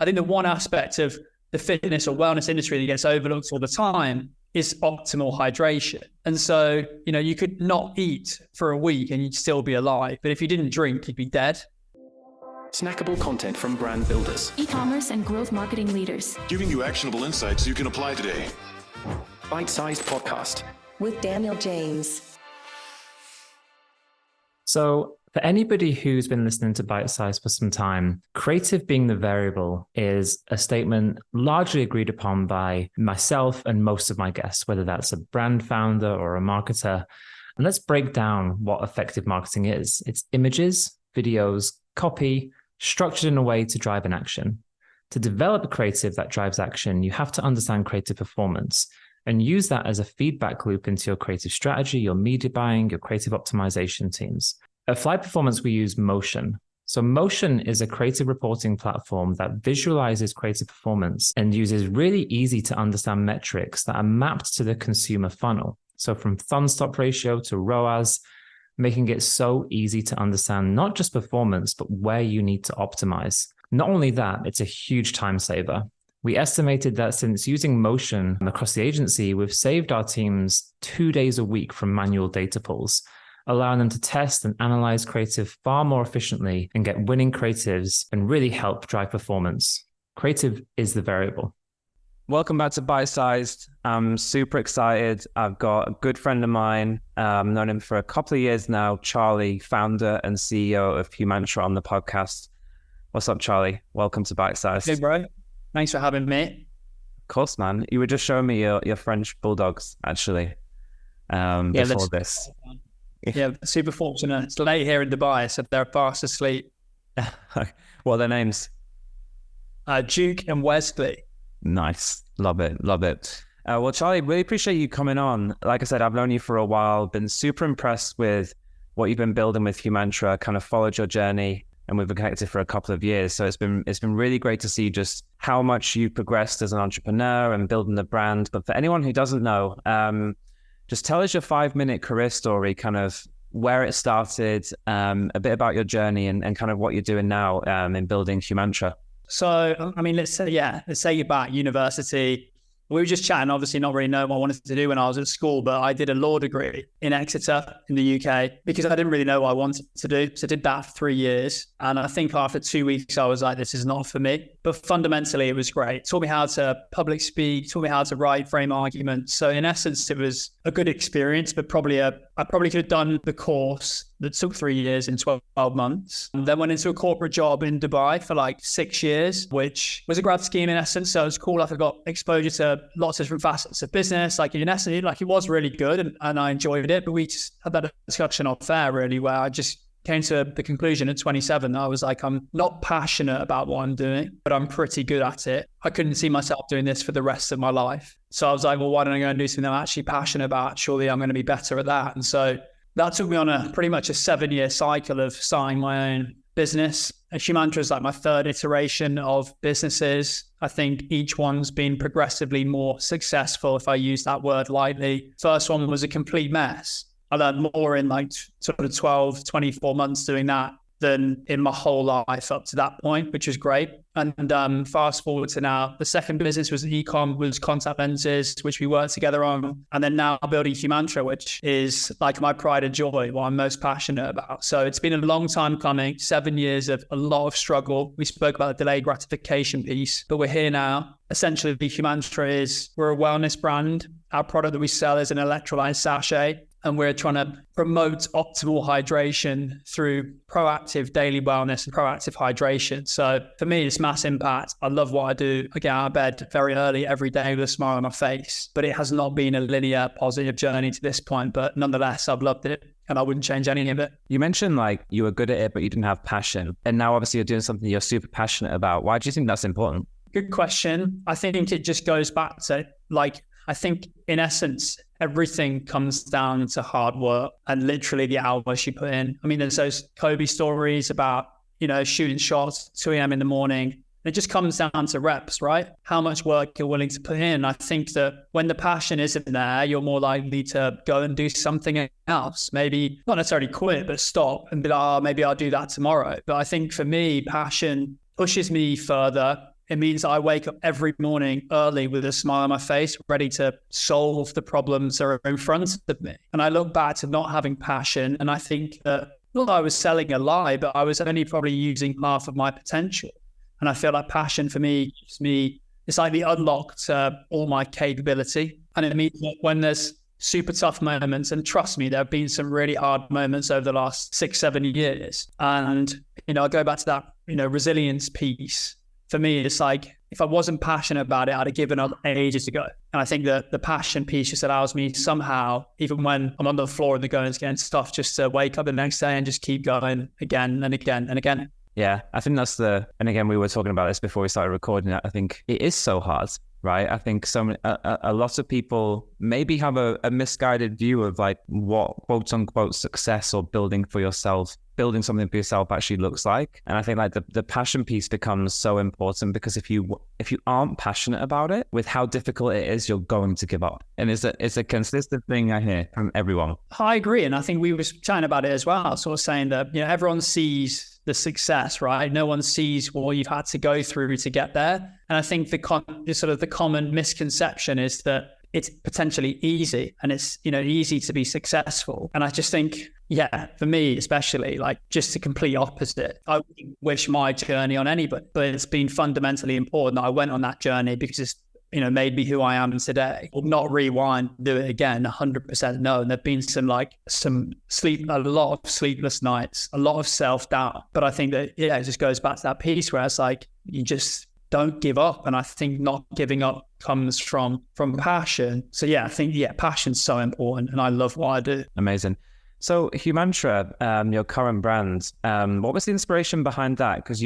I think the one aspect of the fitness or wellness industry that gets overlooked all the time is optimal hydration. And so, you could not eat for a week and you'd still be alive. But if you didn't drink, you'd be dead. Snackable content from brand builders, e-commerce and growth marketing leaders, giving you actionable insights you can apply today. Bite-sized podcast with Daniel James. So for anybody who's been listening to Bite Size for some time, creative being the variable is a statement largely agreed upon by myself and most of my guests, whether that's a brand founder or a marketer. And let's break down what effective marketing is. It's images, videos, copy, structured in a way to drive an action. To develop a creative that drives action, you have to understand creative performance and use that as a feedback loop into your creative strategy, your media buying, your creative optimization teams. At Fly Performance, we use Motion. So Motion is a creative reporting platform that visualizes creative performance and uses really easy to understand metrics that are mapped to the consumer funnel. So from thumb stop ratio to ROAS, making it so easy to understand not just performance, but where you need to optimize. Not only that, it's a huge time saver. We estimated that since using Motion across the agency, we've saved our teams 2 days a week from manual data pulls, allowing them to test and analyze creative far more efficiently and get winning creatives and really help drive performance. Creative is the variable. Welcome back to Bite Sized. I'm super excited. I've got a good friend of mine, known him for a couple of years now, Charlie, founder and CEO of Humantra, on the podcast. What's up, Charlie? Welcome to Bite Sized. Hey, bro. Thanks for having me. Of course, man. You were just showing me your French bulldogs, actually, before this. Yeah, super fortunate. It's late here in Dubai, so they're fast asleep. What are their names? Duke and Wesley. Nice. Love it. Well, Charlie, really appreciate you coming on. Like I said, I've known you for a while, been super impressed with what you've been building with Humantra, kind of followed your journey, and we've been connected for a couple of years. So it's been really great to see just how much you've progressed as an entrepreneur and building the brand. But for anyone who doesn't know, just tell us your 5-minute career story, kind of where it started, a bit about your journey and kind of what you're doing now in building Humantra. So, I mean, let's say you're back university. We were just chatting, obviously not really knowing what I wanted to do when I was at school, but I did a law degree in Exeter in the UK because I didn't really know what I wanted to do. So I did that for 3 years. And I think after 2 weeks, I was like, this is not for me. But fundamentally, it was great. It taught me how to public speak, taught me how to write, frame arguments. So in essence, it was a good experience, but I probably could have done the course that took 3 years in 12 months. And then went into a corporate job in Dubai for like 6 years, which was a grad scheme in essence. So it was cool. I got exposure to lots of different facets of business. Like in essence, like it was really good and I enjoyed it. But we just had that discussion off air really, where I just came to the conclusion at 27, I was like, I'm not passionate about what I'm doing, but I'm pretty good at it. I couldn't see myself doing this for the rest of my life. So I was like, well, why don't I go and do something I'm actually passionate about? Surely I'm going to be better at that. And so that took me on pretty much a 7-year cycle of starting my own business. And Humantra is like my third iteration of businesses. I think each one's been progressively more successful, if I use that word lightly. First one was a complete mess. I learned more in like sort of 12, 24 months doing that than in my whole life up to that point, which was great. And fast forward to now, the second business was e-com, was contact lenses, which we worked together on. And then now building Humantra, which is like my pride and joy, what I'm most passionate about. So it's been a long time coming, 7 years of a lot of struggle. We spoke about the delayed gratification piece, but we're here now. Essentially, Humantra we're a wellness brand. Our product that we sell is an electrolyte sachet. And we're trying to promote optimal hydration through proactive daily wellness and proactive hydration. So for me, it's mass impact. I love what I do. I get out of bed very early every day with a smile on my face, but it has not been a linear positive journey to this point. But nonetheless, I've loved it and I wouldn't change any of it. You mentioned like you were good at it, but you didn't have passion. And now obviously you're doing something you're super passionate about. Why do you think that's important? Good question. I think it just goes back to I think in essence, everything comes down to hard work and literally the hours you put in. I mean, there's those Kobe stories about, shooting shots at 2 a.m. in the morning. It just comes down to reps, right? How much work you're willing to put in. I think that when the passion isn't there, you're more likely to go and do something else. Maybe not necessarily quit, but stop and be like, maybe I'll do that tomorrow. But I think for me, passion pushes me further. It means I wake up every morning early with a smile on my face, ready to solve the problems that are in front of me. And I look back to not having passion, and I think that not that I was selling a lie, but I was only probably using half of my potential. And I feel like passion for me gives me, it's like the unlock to all my capability. And it means that when there's super tough moments, and trust me, there have been some really hard moments over the last 6-7 years. And, I go back to that, resilience piece. For me, it's like, if I wasn't passionate about it, I'd have given up ages ago. And I think that the passion piece just allows me somehow, even when I'm on the floor and the going's getting tough, just to wake up the next day and just keep going again and again and again. Yeah, I think that's and again, we were talking about this before we started recording. I think it is so hard, right? I think a lot of people maybe have a misguided view of like what quote unquote success or building something for yourself actually looks like. And I think like the passion piece becomes so important, because if you aren't passionate about it, with how difficult it is, you're going to give up. And it's a consistent thing I hear from everyone. I agree. And I think we were chatting about it as well, sort of saying that, everyone sees the success, right? No one sees what you've had to go through to get there. And I think the common misconception is that it's potentially easy and it's, easy to be successful. And I just think, for me, especially, like, just the complete opposite. I wouldn't wish my journey on anybody, but it's been fundamentally important that I went on that journey, because it's, made me who I am today. Will not rewind, do it again, 100% no. And there've been a lot of sleepless nights, a lot of self-doubt. But I think that, it just goes back to that piece where it's like, you just don't give up. And I think not giving up comes from passion. So I think, passion's so important, and I love what I do. Amazing. So Humantra, your current brand, what was the inspiration behind that? Because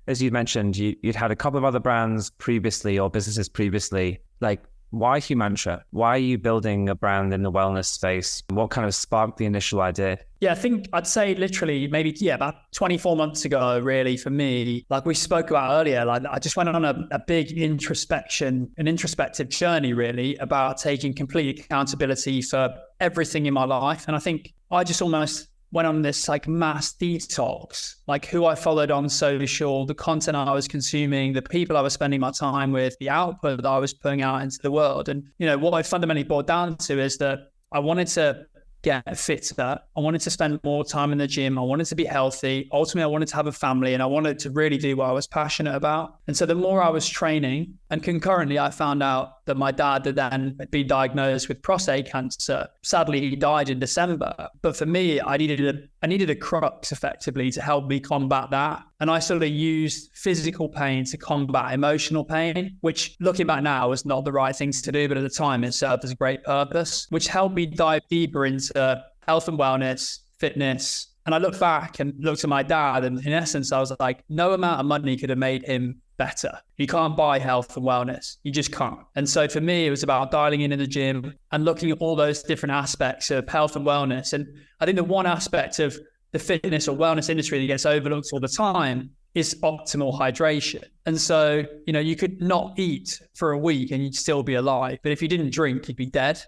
as you mentioned, you'd had a couple of other brands previously, or businesses previously. Like, why Humantra? Why are you building a brand in the wellness space? What kind of sparked the initial idea? I think I'd say literally maybe, about 24 months ago, really, for me, like we spoke about earlier, like I just went on a big introspective journey, really, about taking complete accountability for everything in my life. And I think I just almost went on this like mass detox, like who I followed on social, the content I was consuming, the people I was spending my time with, the output that I was putting out into the world. And, what I fundamentally brought down to is that I wanted to get fitter. I wanted to spend more time in the gym. I wanted to be healthy. Ultimately, I wanted to have a family, and I wanted to really do what I was passionate about. And so the more I was training, and concurrently, I found out that my dad had then been diagnosed with prostate cancer. Sadly, he died in December. But for me, I needed a crux effectively to help me combat that. And I sort of used physical pain to combat emotional pain, which looking back now was not the right things to do, but at the time it served as a great purpose, which helped me dive deeper into health and wellness, fitness. And I looked back and looked at my dad, and in essence, I was like, no amount of money could have made him better. You can't buy health and wellness. You just can't. And so for me, it was about dialing in the gym and looking at all those different aspects of health and wellness. And I think the one aspect of the fitness or wellness industry that gets overlooked all the time is optimal hydration. And so, you could not eat for a week and you'd still be alive. But if you didn't drink, you'd be dead.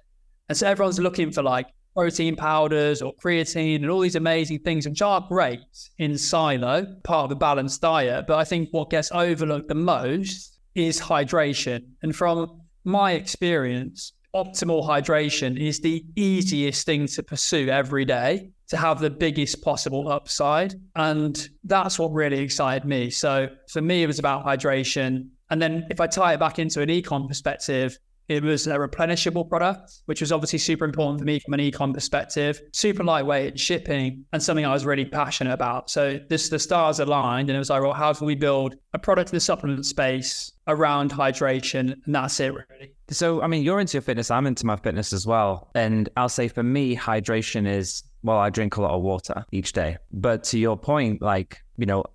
And so everyone's looking for like protein powders or creatine and all these amazing things, which are great in silo, part of a balanced diet. But I think what gets overlooked the most is hydration. And from my experience, optimal hydration is the easiest thing to pursue every day to have the biggest possible upside. And that's what really excited me. So for me, it was about hydration. And then if I tie it back into an ecom perspective, it was a replenishable product, which was obviously super important for me from an ecom perspective, super lightweight shipping, and something I was really passionate about. So the stars aligned, and it was like, well, how can we build a product in the supplement space around hydration? And that's it, really. So, I mean, you're into your fitness, I'm into my fitness as well. And I'll say for me, hydration is, well, I drink a lot of water each day. But to your point, like,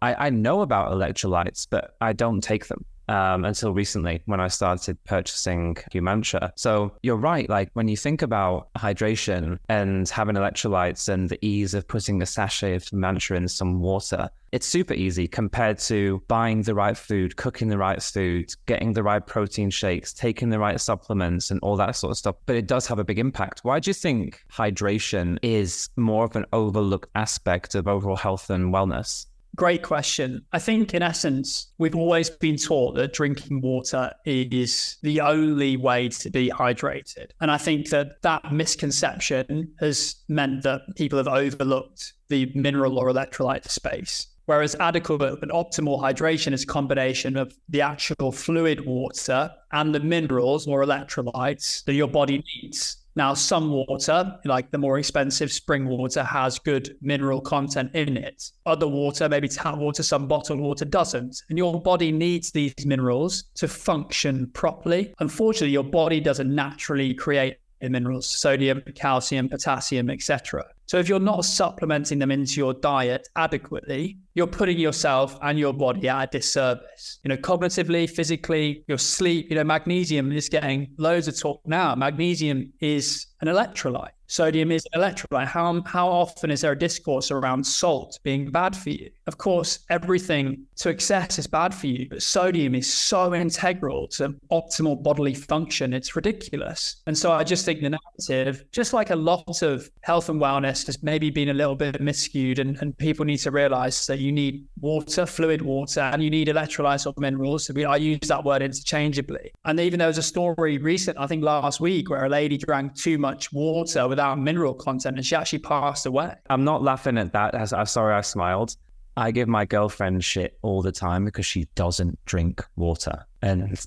I know about electrolytes, but I don't take them. Until recently when I started purchasing Humantra. So you're right, like when you think about hydration and having electrolytes and the ease of putting a sachet of Humantra in some water, it's super easy compared to buying the right food, cooking the right food, getting the right protein shakes, taking the right supplements and all that sort of stuff. But it does have a big impact. Why do you think hydration is more of an overlooked aspect of overall health and wellness? Great question. I think in essence, we've always been taught that drinking water is the only way to be hydrated. And I think that misconception has meant that people have overlooked the mineral or electrolyte space. Whereas adequate and optimal hydration is a combination of the actual fluid water and the minerals or electrolytes that your body needs. Now, some water, like the more expensive spring water, has good mineral content in it. Other water, maybe tap water, some bottled water doesn't. And your body needs these minerals to function properly. Unfortunately, your body doesn't naturally create the minerals, sodium, calcium, potassium, etc. So if you're not supplementing them into your diet adequately, you're putting yourself and your body at a disservice. Cognitively, physically, your sleep, magnesium is getting loads of talk now. Magnesium is an electrolyte. Sodium is an electrolyte. How often is there a discourse around salt being bad for you? Of course, everything to excess is bad for you, but sodium is so integral to optimal bodily function. It's ridiculous. And so I just think the narrative, just like a lot of health and wellness, has maybe been a little bit miscued, and people need to realize that you need water, fluid water, and you need electrolytes or minerals. I use that word interchangeably. And even there was a story recent, I think last week, where a lady drank too much water without mineral content and she actually passed away. I'm not laughing at that. I'm sorry I smiled. I give my girlfriend shit all the time because she doesn't drink water. And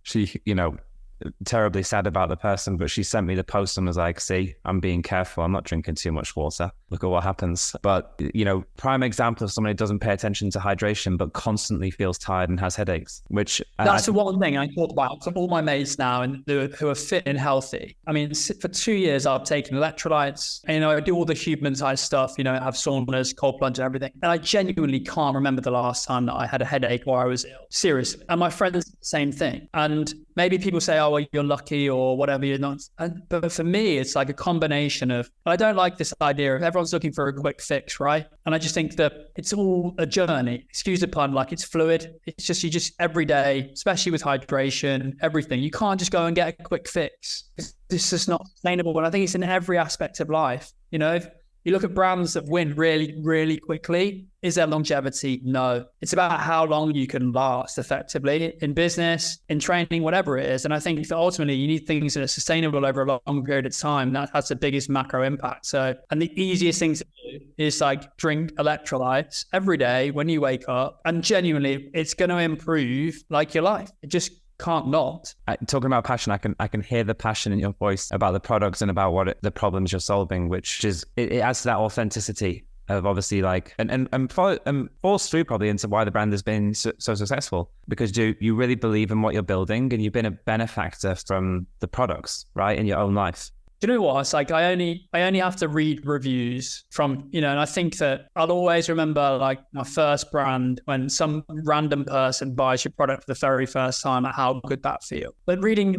she, terribly sad about the person, but she sent me the post and was like, see, I'm being careful. I'm not drinking too much water. Look at what happens. But, prime example of somebody who doesn't pay attention to hydration, but constantly feels tired and has headaches, which... That's the one thing I talk about to all my mates now and who are fit and healthy. I mean, for 2 years, I've taken electrolytes and, I do all the human-type stuff, I have saunas, cold plunge and everything. And I genuinely can't remember the last time that I had a headache or I was ill. Seriously. And my friends, the same thing. And maybe people say, oh, well, you're lucky or whatever, you're not. But for me, it's like a combination of, I don't like this idea of everyone's looking for a quick fix, right? And I just think that it's all a journey, excuse the pun, like it's fluid. It's just, you just every day, especially with hydration, everything, you can't just go and get a quick fix. It's just not sustainable. And I think it's in every aspect of life. If you look at brands that win really, really quickly, is there longevity? No. It's about how long you can last effectively in business, in training, whatever it is. And I think that ultimately you need things that are sustainable over a long period of time. That's the biggest macro impact. So, and the easiest thing to do is like drink electrolytes every day when you wake up, and genuinely it's going to improve like your life. It just can't not. Talking about passion, I can hear the passion in your voice about the products and about the problems you're solving, which is, it adds to that authenticity of obviously like, and falls through probably into why the brand has been so successful, because you really believe in what you're building and you've been a benefactor from the products, right, in your own life. Do you know what? It's like I only have to read reviews from, and I think that I'll always remember like my first brand when some random person buys your product for the very first time, how good that feels. But reading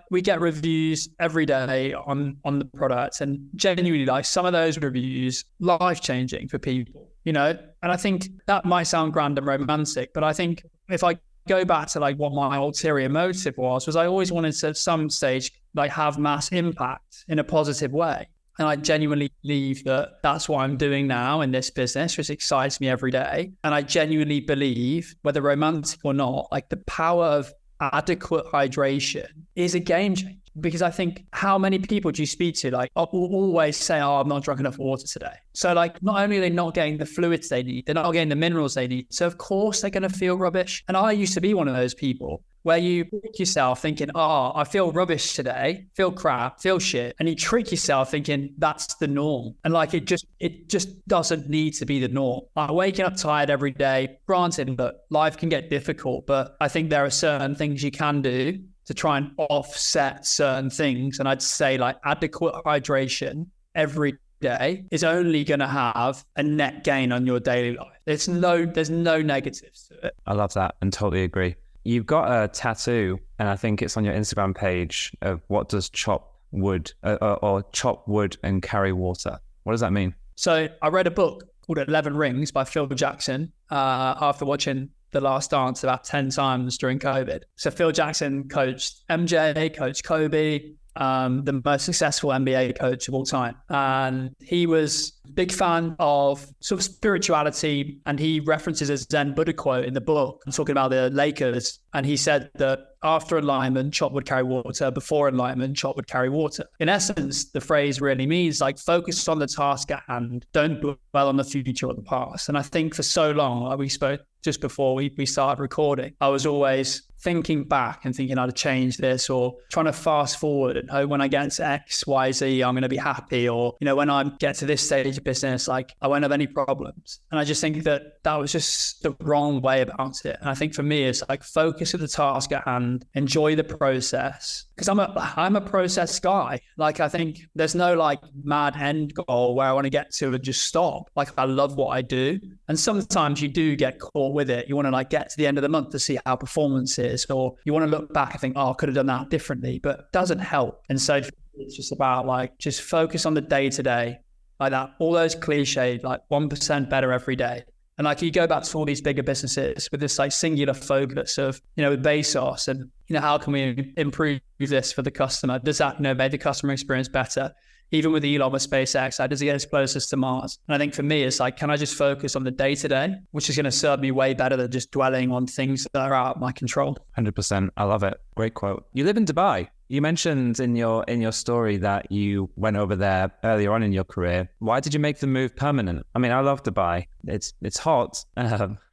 we get reviews every day on the product, and genuinely like some of those reviews, life-changing for people, and I think that might sound grand and romantic, but I think if I go back to like what my ulterior motive was I always wanted to at some stage like have mass impact in a positive way. And I genuinely believe that that's what I'm doing now in this business, which excites me every day. And I genuinely believe, whether romantic or not, like the power of adequate hydration is a game changer. Because I think, how many people do you speak to? Like, will always say, oh, I'm not drunk enough water today. So like, not only are they not getting the fluids they need, they're not getting the minerals they need. So of course they're going to feel rubbish. And I used to be one of those people where you trick yourself thinking, oh, I feel rubbish today, feel crap, feel shit. And you trick yourself thinking that's the norm. And like, it just doesn't need to be the norm. Like waking up tired every day, granted that life can get difficult, but I think there are certain things you can do to try and offset certain things. And I'd say like adequate hydration every day is only going to have a net gain on your daily life. There's no negatives to it. I love that and totally agree. You've got a tattoo, and I think it's on your Instagram page, of what does chop wood or chop wood and carry water. What does that mean? So I read a book called 11 Rings by Phil Jackson after watching The Last Dance about 10 times during COVID. So Phil Jackson coached MJ, coached Kobe, the most successful NBA coach of all time. And he was a big fan of sort of spirituality. And he references a Zen Buddha quote in the book, talking about the Lakers. And he said that after enlightenment, chop would carry water. Before enlightenment, chop would carry water. In essence, the phrase really means like focus on the task at hand. Don't dwell on the future or the past. And I think for so long, like we spoke just before we started recording, I was always thinking back and thinking how to change this, or trying to fast forward and hope when I get to X, Y, Z, I'm going to be happy. Or, you know, when I get to this stage of business, like I won't have any problems. And I just think that that was just the wrong way about it. And I think for me, it's like focus at the task at hand, enjoy the process. Because I'm a process guy. Like, I think there's no like mad end goal where I want to get to and just stop. Like, I love what I do. And sometimes you do get caught with it. You want to like get to the end of the month to see how performance is, or you want to look back and think, oh, I could have done that differently, but it doesn't help. And so it's just about like, just focus on the day to day, like that, all those cliches, like 1% better every day. And like you go back to all these bigger businesses with this like singular focus of, you know, with Bezos and, you know, how can we improve this for the customer? Does that, you know, make the customer experience better? Even with Elon with SpaceX, how does he get us closest to Mars? And I think for me, it's like, can I just focus on the day to day, which is going to serve me way better than just dwelling on things that are out of my control. 100%. I love it. Great quote. You live in Dubai. You mentioned in your story that you went over there earlier on in your career. Why did you make the move permanent? I mean, I love Dubai. It's hot.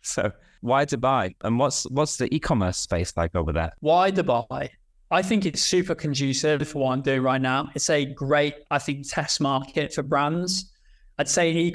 So why Dubai? And what's the e-commerce space like over there? Why Dubai? I think it's super conducive for what I'm doing right now. It's a great, I think, test market for brands. I'd say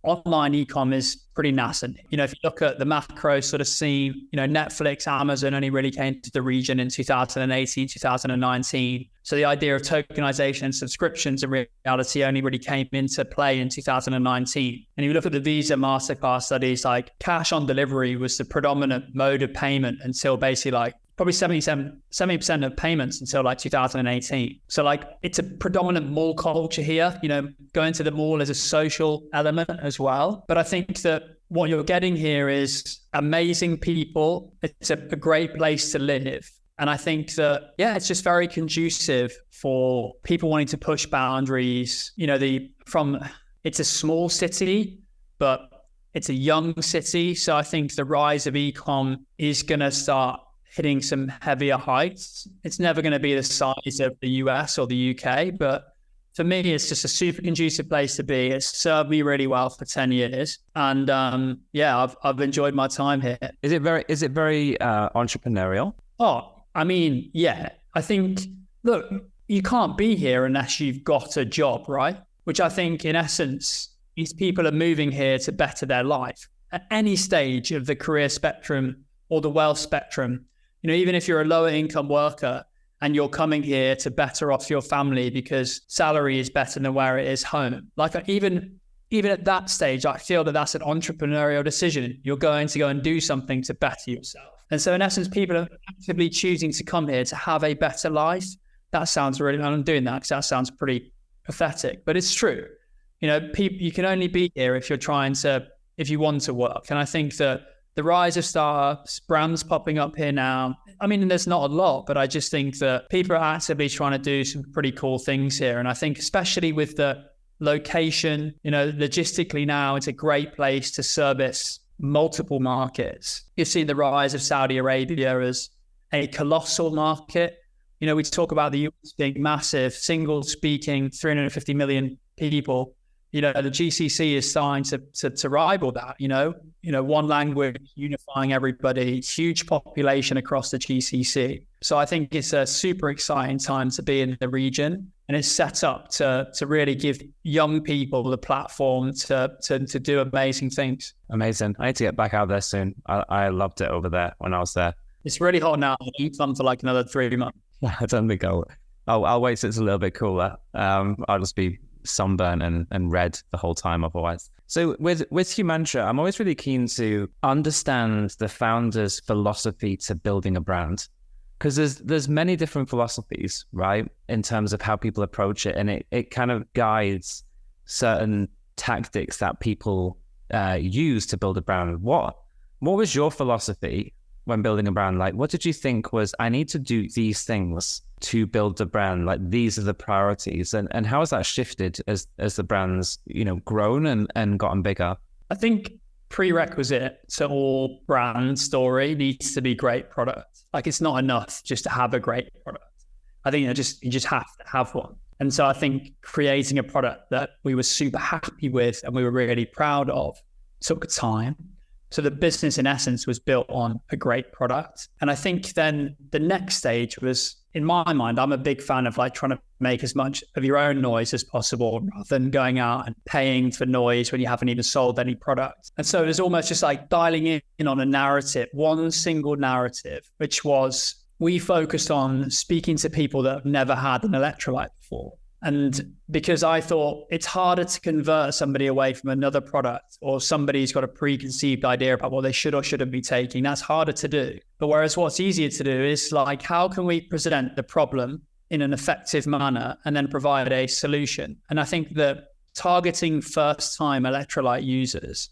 online e-com is pretty nascent. You know, if you look at the macro sort of scene, you know, Netflix, Amazon only really came to the region in 2018, 2019. So the idea of tokenization and subscriptions in reality only really came into play in 2019. And if you look at the Visa, MasterCard studies, cash on delivery was the predominant mode of payment until basically probably 70% of payments until 2018. So it's a predominant mall culture here. You know, going to the mall is a social element as well. But I think that what you're getting here is amazing people. It's a great place to live. And I think that, it's just very conducive for people wanting to push boundaries. You know, it's a small city, but it's a young city. So I think the rise of e-com is going to start hitting some heavier heights. It's never going to be the size of the US or the UK, but for me, it's just a super conducive place to be. It's served me really well for 10 years. And I've enjoyed my time here. Is it very entrepreneurial? Oh, I mean, yeah. I think, look, you can't be here unless you've got a job, right? Which I think in essence, these people are moving here to better their life at any stage of the career spectrum or the wealth spectrum. You know, even if you're a lower income worker and you're coming here to better off your family because salary is better than where it is home. Even at that stage, I feel that that's an entrepreneurial decision. You're going to go and do something to better yourself. And so in essence, people are actively choosing to come here to have a better life. That sounds really, I'm doing that because that sounds pretty pathetic, but it's true. You know, you can only be here if you want to work. And I think that the rise of startups, brands popping up here now. I mean, there's not a lot, but I just think that people are actively trying to do some pretty cool things here. And I think especially with the location, you know, logistically now, it's a great place to service multiple markets. You've seen the rise of Saudi Arabia as a colossal market. You know, we talk about the US being massive, single speaking, 350 million people. You know, the GCC is starting to rival that, you know, one language, unifying everybody, huge population across the GCC. So I think it's a super exciting time to be in the region, and it's set up to really give young people the platform to do amazing things. Amazing. I need to get back out there soon. I loved it over there when I was there. It's really hot now. I'll eat fun for another 3 months. I don't think I'll wait till it's a little bit cooler. I'll just be sunburn and red the whole time otherwise. So with Humantra, I'm always really keen to understand the founder's philosophy to building a brand, because there's many different philosophies, right, in terms of how people approach it, and it kind of guides certain tactics that people use to build a brand. What was your philosophy when building a brand? Like, what did you think was, I need to do these things to build the brand? Like, these are the priorities. And how has that shifted as the brand's, grown and gotten bigger? I think prerequisite to all brand story needs to be great product. Like, it's not enough just to have a great product. I think you just have to have one. And so I think creating a product that we were super happy with and we were really proud of took time. So the business in essence was built on a great product. And I think then the next stage was, in my mind, I'm a big fan of like trying to make as much of your own noise as possible rather than going out and paying for noise when you haven't even sold any product. And so it was almost just like dialing in on a narrative, one single narrative, which was we focused on speaking to people that have never had an electrolyte before. And because I thought it's harder to convert somebody away from another product, or somebody who's got a preconceived idea about what they should or shouldn't be taking, that's harder to do. But whereas what's easier to do is like, how can we present the problem in an effective manner and then provide a solution? And I think that targeting first-time electrolyte users,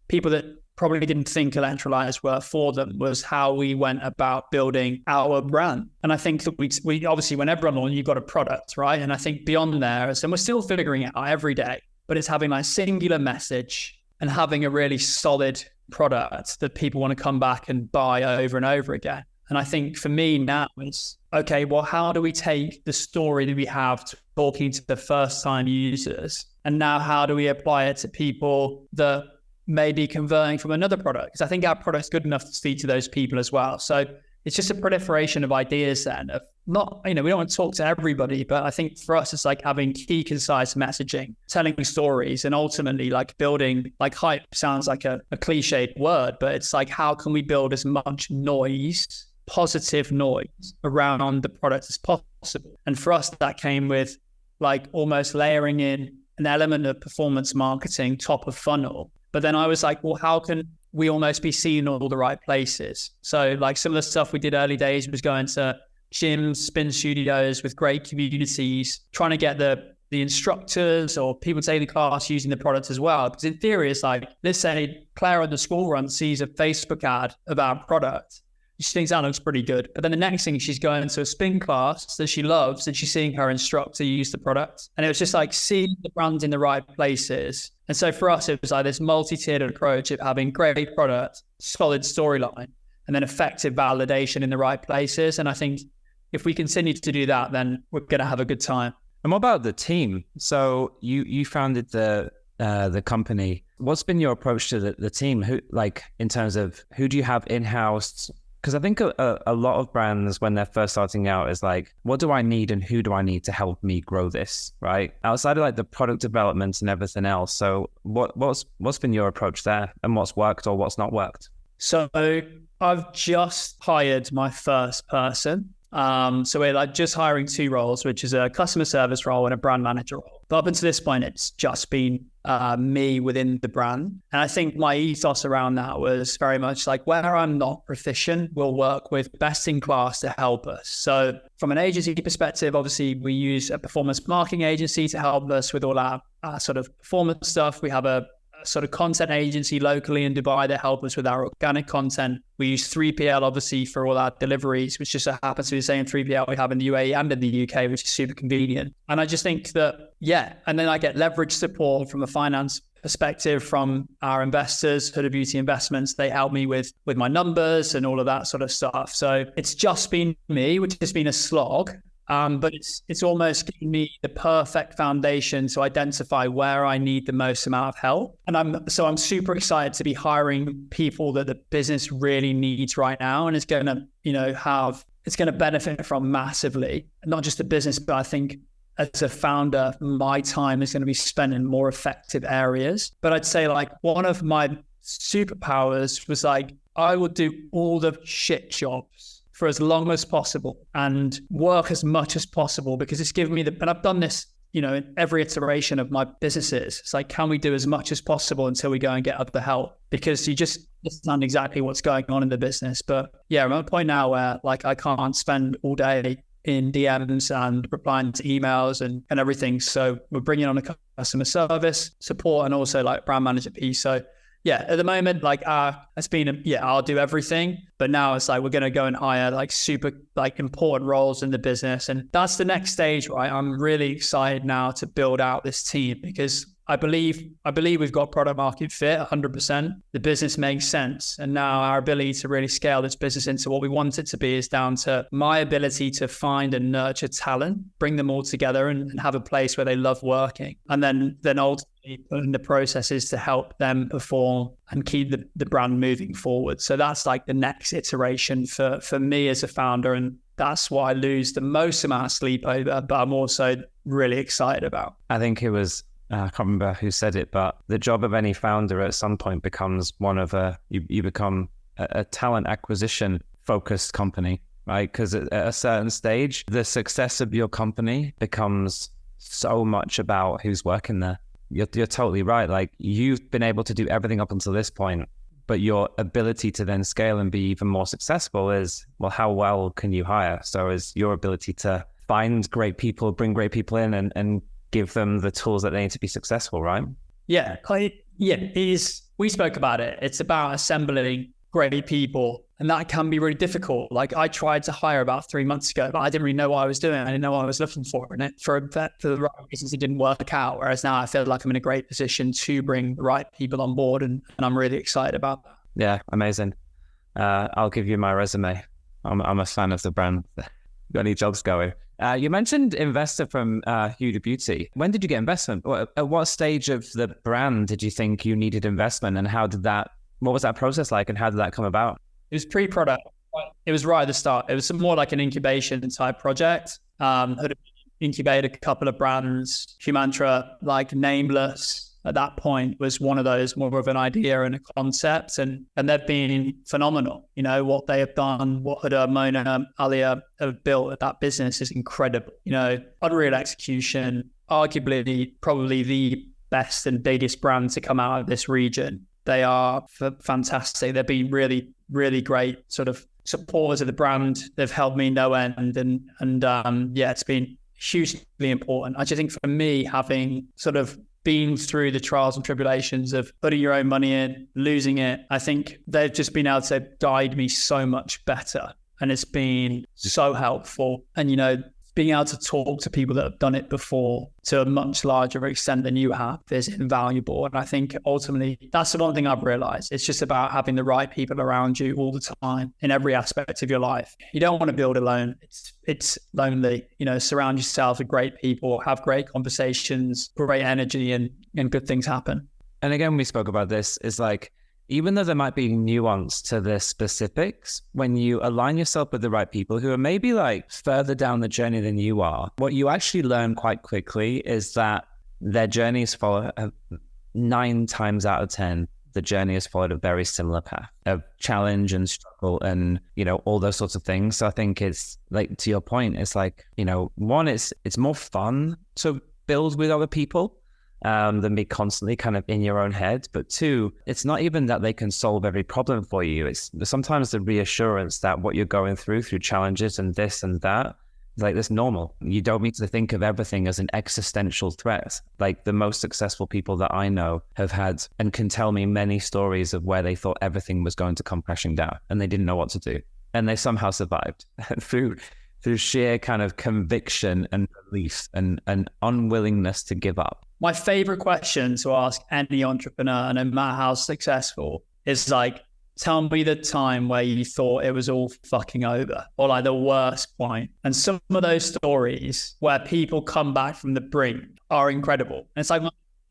people that probably didn't think electrolytes were for them, was how we went about building our brand. And I think that we obviously, when everyone launched, you got a product, right? And I think beyond there, and we're still figuring it out every day, but it's having like singular message and having a really solid product that people want to come back and buy over and over again. And I think for me now it's, okay, well, how do we take the story that we have to talking to the first time users, and now how do we apply it to people that maybe converting from another product? Because I think our product's good enough to speak to those people as well. So it's just a proliferation of ideas then of not, we don't want to talk to everybody, but I think for us, it's like having key concise messaging, telling stories, and ultimately like building, like hype sounds like a cliched word, but it's like, how can we build as much noise, positive noise around the product as possible? And for us, that came with like almost layering in an element of performance marketing, top of funnel. But then I was like, well, how can we almost be seen in all the right places? So like some of the stuff we did early days was going to gyms, spin studios with great communities, trying to get the instructors or people taking the class using the product as well. Because in theory, it's like, let's say Claire on the school run sees a Facebook ad of our product. She thinks that looks pretty good. But then the next thing, she's going to a spin class that she loves and she's seeing her instructor use the product. And it was just like seeing the brand in the right places. And so for us, it was like this multi-tiered approach of having great product, solid storyline, and then effective validation in the right places. And I think if we continue to do that, then we're going to have a good time. And what about the team? So you founded the company. What's been your approach to the team? Who, like, in terms of who do you have in-house? Because I think a lot of brands, when they're first starting out, is like, what do I need and who do I need to help me grow this, right? Outside of like the product development and everything else. So what's been your approach there, and what's worked or what's not worked? So I've just hired my first person. So we're like just hiring 2 roles, which is a customer service role and a brand manager role. But up until this point, it's just been me within the brand. And I think my ethos around that was very much like, where I'm not proficient, we'll work with best in class to help us. So from an agency perspective, obviously we use a performance marketing agency to help us with all our sort of performance stuff. We have a sort of content agency locally in Dubai that help us with our organic content. We use 3PL obviously for all our deliveries, which just so happens to be the same 3PL we have in the UAE and in the UK, which is super convenient. And I just think that, and then I get leverage support from a finance perspective from our investors, Huda Beauty Investments. They help me with my numbers and all of that sort of stuff. So it's just been me, which has been a slog. But it's almost given me the perfect foundation to identify where I need the most amount of help. And I'm super excited to be hiring people that the business really needs right now, and it's going to, it's going to benefit from massively. Not just the business, but I think as a founder, my time is going to be spent in more effective areas. But I'd say like one of my superpowers was like, I would do all the shit jobs for as long as possible and work as much as possible, because it's given me and I've done this, in every iteration of my businesses. It's like, can we do as much as possible until we go and get other help? Because you just understand exactly what's going on in the business. But yeah, I'm at a point now where like I can't spend all day in DMs and replying to emails and everything. So we're bringing on a customer service support and also like brand manager piece. So Yeah, at the moment, like it's been, I'll do everything. But now it's like, we're going to go and hire like super like important roles in the business. And that's the next stage, right? I'm really excited now to build out this team because I believe we've got product market fit 100%. The business makes sense. And now our ability to really scale this business into what we want it to be is down to my ability to find and nurture talent, bring them all together and have a place where they love working. And then ultimately put in the processes to help them perform and keep the brand moving forward. So that's like the next iteration for me as a founder. And that's what I lose the most amount of sleep over, but I'm also really excited about. I think it was, I can't remember who said it, but the job of any founder at some point becomes you become a talent acquisition focused company, right? Because at a certain stage, the success of your company becomes so much about who's working there. You're totally right. Like, you've been able to do everything up until this point, but your ability to then scale and be even more successful is, well, how well can you hire? So is your ability to find great people, bring great people in and give them the tools that they need to be successful, right? Yeah, it is. We spoke about it. It's about assembling great people, and that can be really difficult. Like, I tried to hire about 3 months ago, but I didn't really know what I was doing. I didn't know what I was looking for, and for the right reasons, it didn't work out. Whereas now I feel like I'm in a great position to bring the right people on board, and I'm really excited about that. Yeah, amazing. I'll give you my resume. I'm a fan of the brand. Got any jobs going? You mentioned investor from Huda Beauty. When did you get investment? At what stage of the brand did you think you needed investment, and what was that process like, and how did that come about? It was pre-product. It was right at the start. It was more like an incubation type project. Had incubated a couple of brands. Humantra, like Nameless, at that point was one of those, more of an idea and a concept, and they've been phenomenal. You know, what they have done, what Huda, Mona, Alia have built at that business is incredible. You know, unreal execution, arguably probably the best and biggest brand to come out of this region. They are fantastic. They've been really, really great sort of supporters of the brand. They've helped me no end, and it's been hugely important. I just think for me, having sort of been through the trials and tribulations of putting your own money in, losing it, I think they've just been able to guide me so much better. And it's been so helpful. And, you know, being able to talk to people that have done it before to a much larger extent than you have is invaluable. And I think ultimately that's the one thing I've realized. It's just about having the right people around you all the time in every aspect of your life. You don't want to build alone. It's lonely. You know, surround yourself with great people, have great conversations, great energy, and good things happen. And again, we spoke about this, is like, even though there might be nuance to the specifics, when you align yourself with the right people who are maybe like further down the journey than you are, what you actually learn quite quickly is that their journeys follow 9 times out of 10, the journey has followed a very similar path of challenge and struggle and, you know, all those sorts of things. So I think it's like, to your point, it's like, you know, one, it's more fun to build with other people than be constantly kind of in your own head. But 2, it's not even that they can solve every problem for you. It's sometimes the reassurance that what you're going through challenges and this and that, like, that's normal. You don't need to think of everything as an existential threat. Like, the most successful people that I know have had and can tell me many stories of where they thought everything was going to come crashing down and they didn't know what to do. And they somehow survived through sheer kind of conviction and belief and unwillingness to give up. My favorite question to ask any entrepreneur, no matter how successful, is like, tell me the time where you thought it was all fucking over, or like the worst point. And some of those stories where people come back from the brink are incredible. And it's like,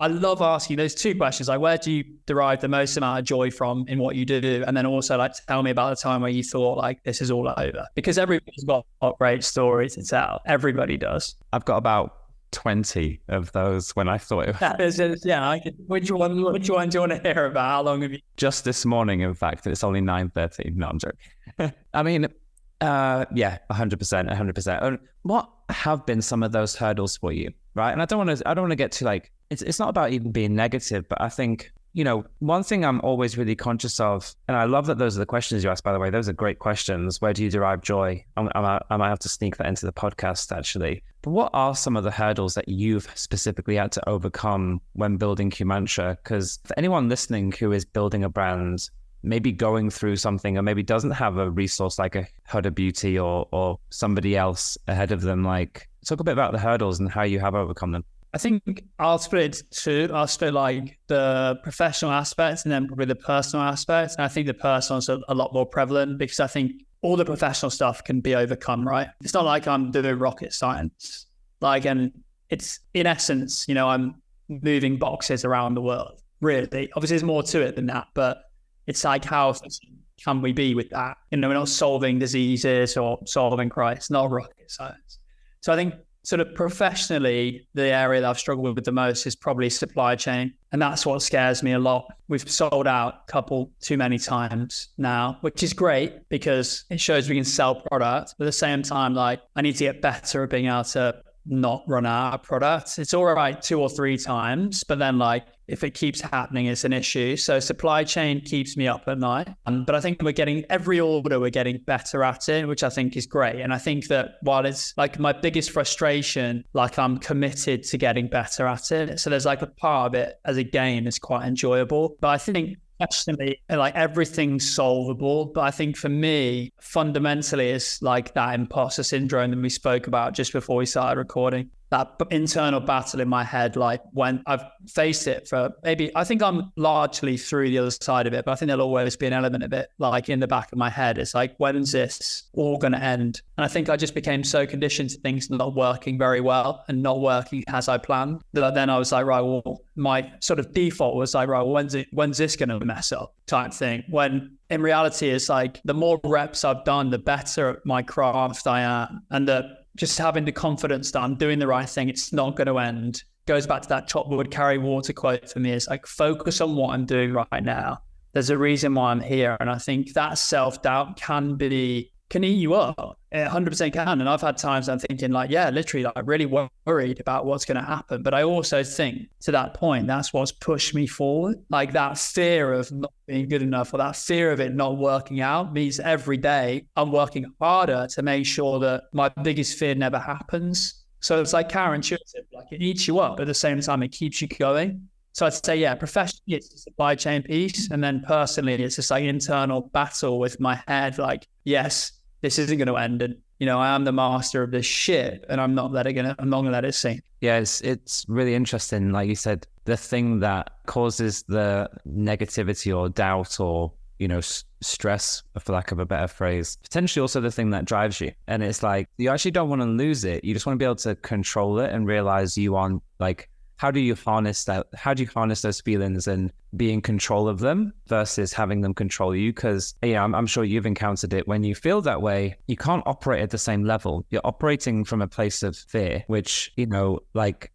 I love asking those 2 questions, like, where do you derive the most amount of joy from in what you do? And then also, like, tell me about the time where you thought, like, this is all over. Because everybody's got a great story to tell. Everybody does. I've got about 20 of those when I thought it was... Which one do you want to hear about? How long have you... Just this morning, in fact. It's only 9:30. No, I'm joking. I mean, 100%. And what have been some of those hurdles for you, right? And I don't want to get to like... It's not about even being negative, but I think, one thing I'm always really conscious of, and I love that those are the questions you asked, by the way. Those are great questions. Where do you derive joy? I might have to sneak that into the podcast, actually. But what are some of the hurdles that you've specifically had to overcome when building Humantra? Because for anyone listening who is building a brand, maybe going through something, or maybe doesn't have a resource like a Huda Beauty or somebody else ahead of them, like, talk a bit about the hurdles and how you have overcome them. I think I'll split it two. I'll split like the professional aspects and then probably the personal aspects. And I think the personal is a lot more prevalent because I think all the professional stuff can be overcome, right? It's not like I'm doing rocket science. And it's in essence, I'm moving boxes around the world, really. Obviously, there's more to it than that, but it's like, how can we be with that? We're not solving diseases or solving crises, not rocket science. So I think sort of professionally, the area that I've struggled with the most is probably supply chain. And that's what scares me a lot. We've sold out a couple too many times now, which is great because it shows we can sell products. But at the same time, I need to get better at being able to not run out of products. It's all right 2 or 3 times, but then if it keeps happening, it's an issue. So supply chain keeps me up at night. But I think we're getting better at it, which I think is great. And I think that while it's my biggest frustration, I'm committed to getting better at it. So there's a part of it as a game is quite enjoyable. But I think actually, everything's solvable. But I think for me, fundamentally, it's that imposter syndrome that we spoke about just before we started recording. That internal battle in my head, when I've faced it for maybe, I think I'm largely through the other side of it, but I think there'll always be an element of it, in the back of my head. It's when's this all going to end? And I think I just became so conditioned to things not working very well and not working as I planned that then I was right, well, my sort of default was right, well, when's this going to mess up type thing? When in reality, it's the more reps I've done, the better at my craft I am. And just having the confidence that I'm doing the right thing, it's not going to end. Goes back to that chop wood, carry water quote for me. It's focus on what I'm doing right now. There's a reason why I'm here. And I think that self-doubt can eat you up. It 100% can. And I've had times I'm thinking literally really worried about what's going to happen. But I also think to that point, that's what's pushed me forward. That fear of not being good enough or that fear of it not working out means every day I'm working harder to make sure that my biggest fear never happens. So it's counterintuitive. It eats you up, but at the same time, it keeps you going. So I'd say, professionally, it's the supply chain piece. And then personally, it's this internal battle with my head. Yes, this isn't going to end. And, I am the master of this ship and I'm not going to let it sink. Yeah, it's really interesting. Like you said, the thing that causes the negativity or doubt or, stress, for lack of a better phrase, potentially also the thing that drives you. And it's you actually don't want to lose it. You just want to be able to control it and realize you on how do you harness that? How do you harness those feelings and be in control of them versus having them control you? Because, I'm sure you've encountered it. When you feel that way, you can't operate at the same level. You're operating from a place of fear, which,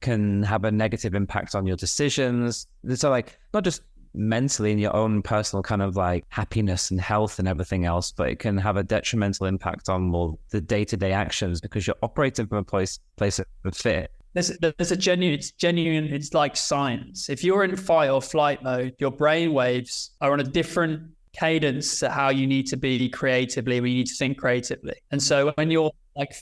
can have a negative impact on your decisions. So not just mentally in your own personal kind of happiness and health and everything else, but it can have a detrimental impact on the day-to-day actions because you're operating from a place of fear. There's a genuine, it's like science. If you're in fight or flight mode, your brain waves are on a different cadence to how you need to be creatively, when you need to think creatively. And so when you're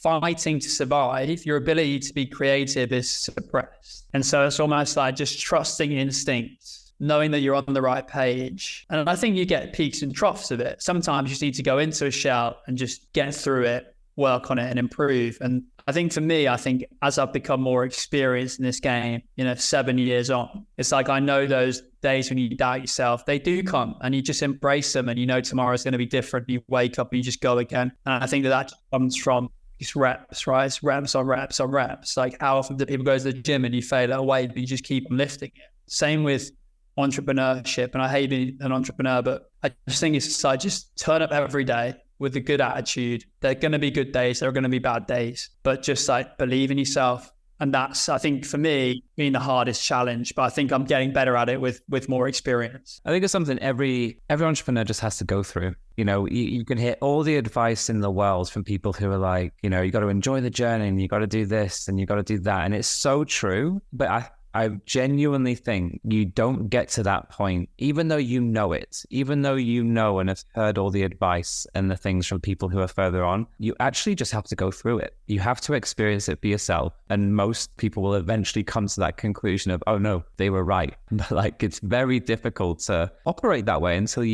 fighting to survive, your ability to be creative is suppressed. And so it's almost just trusting instincts, knowing that you're on the right page. And I think you get peaks and troughs of it. Sometimes you just need to go into a shell and just get through it, work on it and improve. And I think for me, as I've become more experienced in this game, 7 years on, it's I know those days when you doubt yourself, they do come and you just embrace them and tomorrow's going to be different. You wake up and you just go again. And I think that comes from these reps, right? It's reps on reps on reps. How often do people go to the gym and you fail at a weight, but you just keep on lifting it? Same with entrepreneurship. And I hate being an entrepreneur, but I just think it's just turn up every day with a good attitude. There are going to be good days, there are going to be bad days, but just believe in yourself. And that's, I think for me, been the hardest challenge, but I think I'm getting better at it with more experience. I think it's something every entrepreneur just has to go through. You can hear all the advice in the world from people who are you got to enjoy the journey and you got to do this and you got to do that. And it's so true. But I genuinely think you don't get to that point, even though you know it, even though you know and have heard all the advice and the things from people who are further on, you actually just have to go through it. You have to experience it for yourself. And most people will eventually come to that conclusion of, oh no, they were right. But like, it's very difficult to operate that way until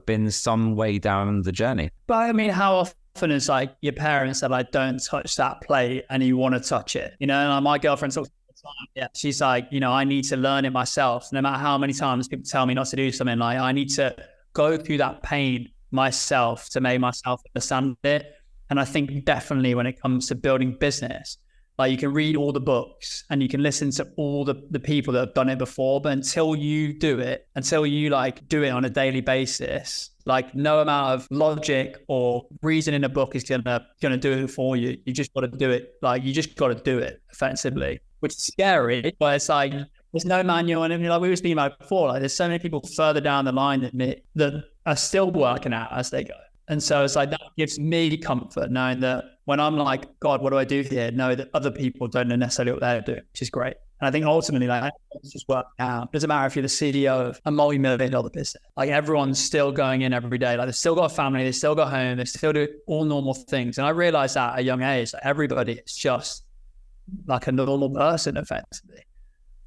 been some way down the journey. But I mean, how often is like your parents are like, don't touch that plate and you want to touch it, and like my girlfriend talks all the time. Yeah, she's like, I need to learn it myself. No matter how many times people tell me not to do something, like I need to go through that pain myself to make myself understand it. And I think definitely when it comes to building business, like you can read all the books and you can listen to all the people that have done it before, but until you do it, until you like do it on a daily basis, like no amount of logic or reason in a book is gonna do it for you. You just got to do it. Like you just got to do it effectively, which is scary, but it's like there's no manual. And like we were speaking about before, like there's so many people further down the line that are still working out as they go. And so it's like that gives me comfort knowing that when I'm like, God, what do I do here? Know that other people don't know necessarily what they're doing, which is great. And I think ultimately, like, it's just working out. It doesn't matter if you're the CEO of a multi-million-dollar business. Like everyone's still going in every day. Like they've still got a family, they still got home, they still do all normal things. And I realized that at a young age, like everybody is just like a normal person effectively.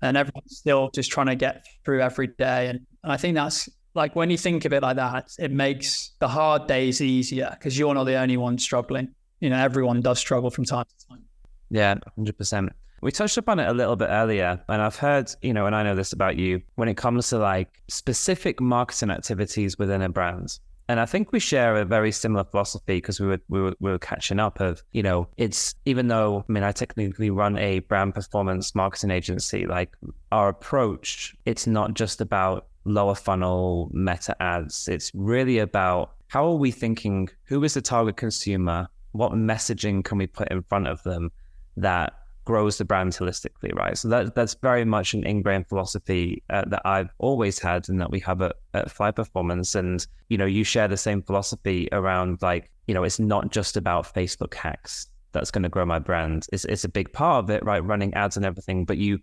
And everyone's still just trying to get through every day. And I think that's like, when you think of it like that, it makes the hard days easier because you're not the only one struggling. Everyone does struggle from time to time. Yeah, 100%. We touched upon it a little bit earlier, and I've heard, and I know this about you, when it comes to like specific marketing activities within a brand. And I think we share a very similar philosophy because we were catching up of, it's, even though, I technically run a brand performance marketing agency, like our approach, it's not just about lower funnel meta ads. It's really about how are we thinking, who is the target consumer? What messaging can we put in front of them that grows the brand holistically, right? So that's very much an ingrained philosophy that I've always had and that we have at Fly Performance. And, you share the same philosophy around like, it's not just about Facebook hacks that's going to grow my brand. It's a big part of it, right? Running ads and everything, but your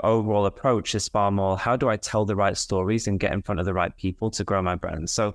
overall approach is far more, how do I tell the right stories and get in front of the right people to grow my brand? So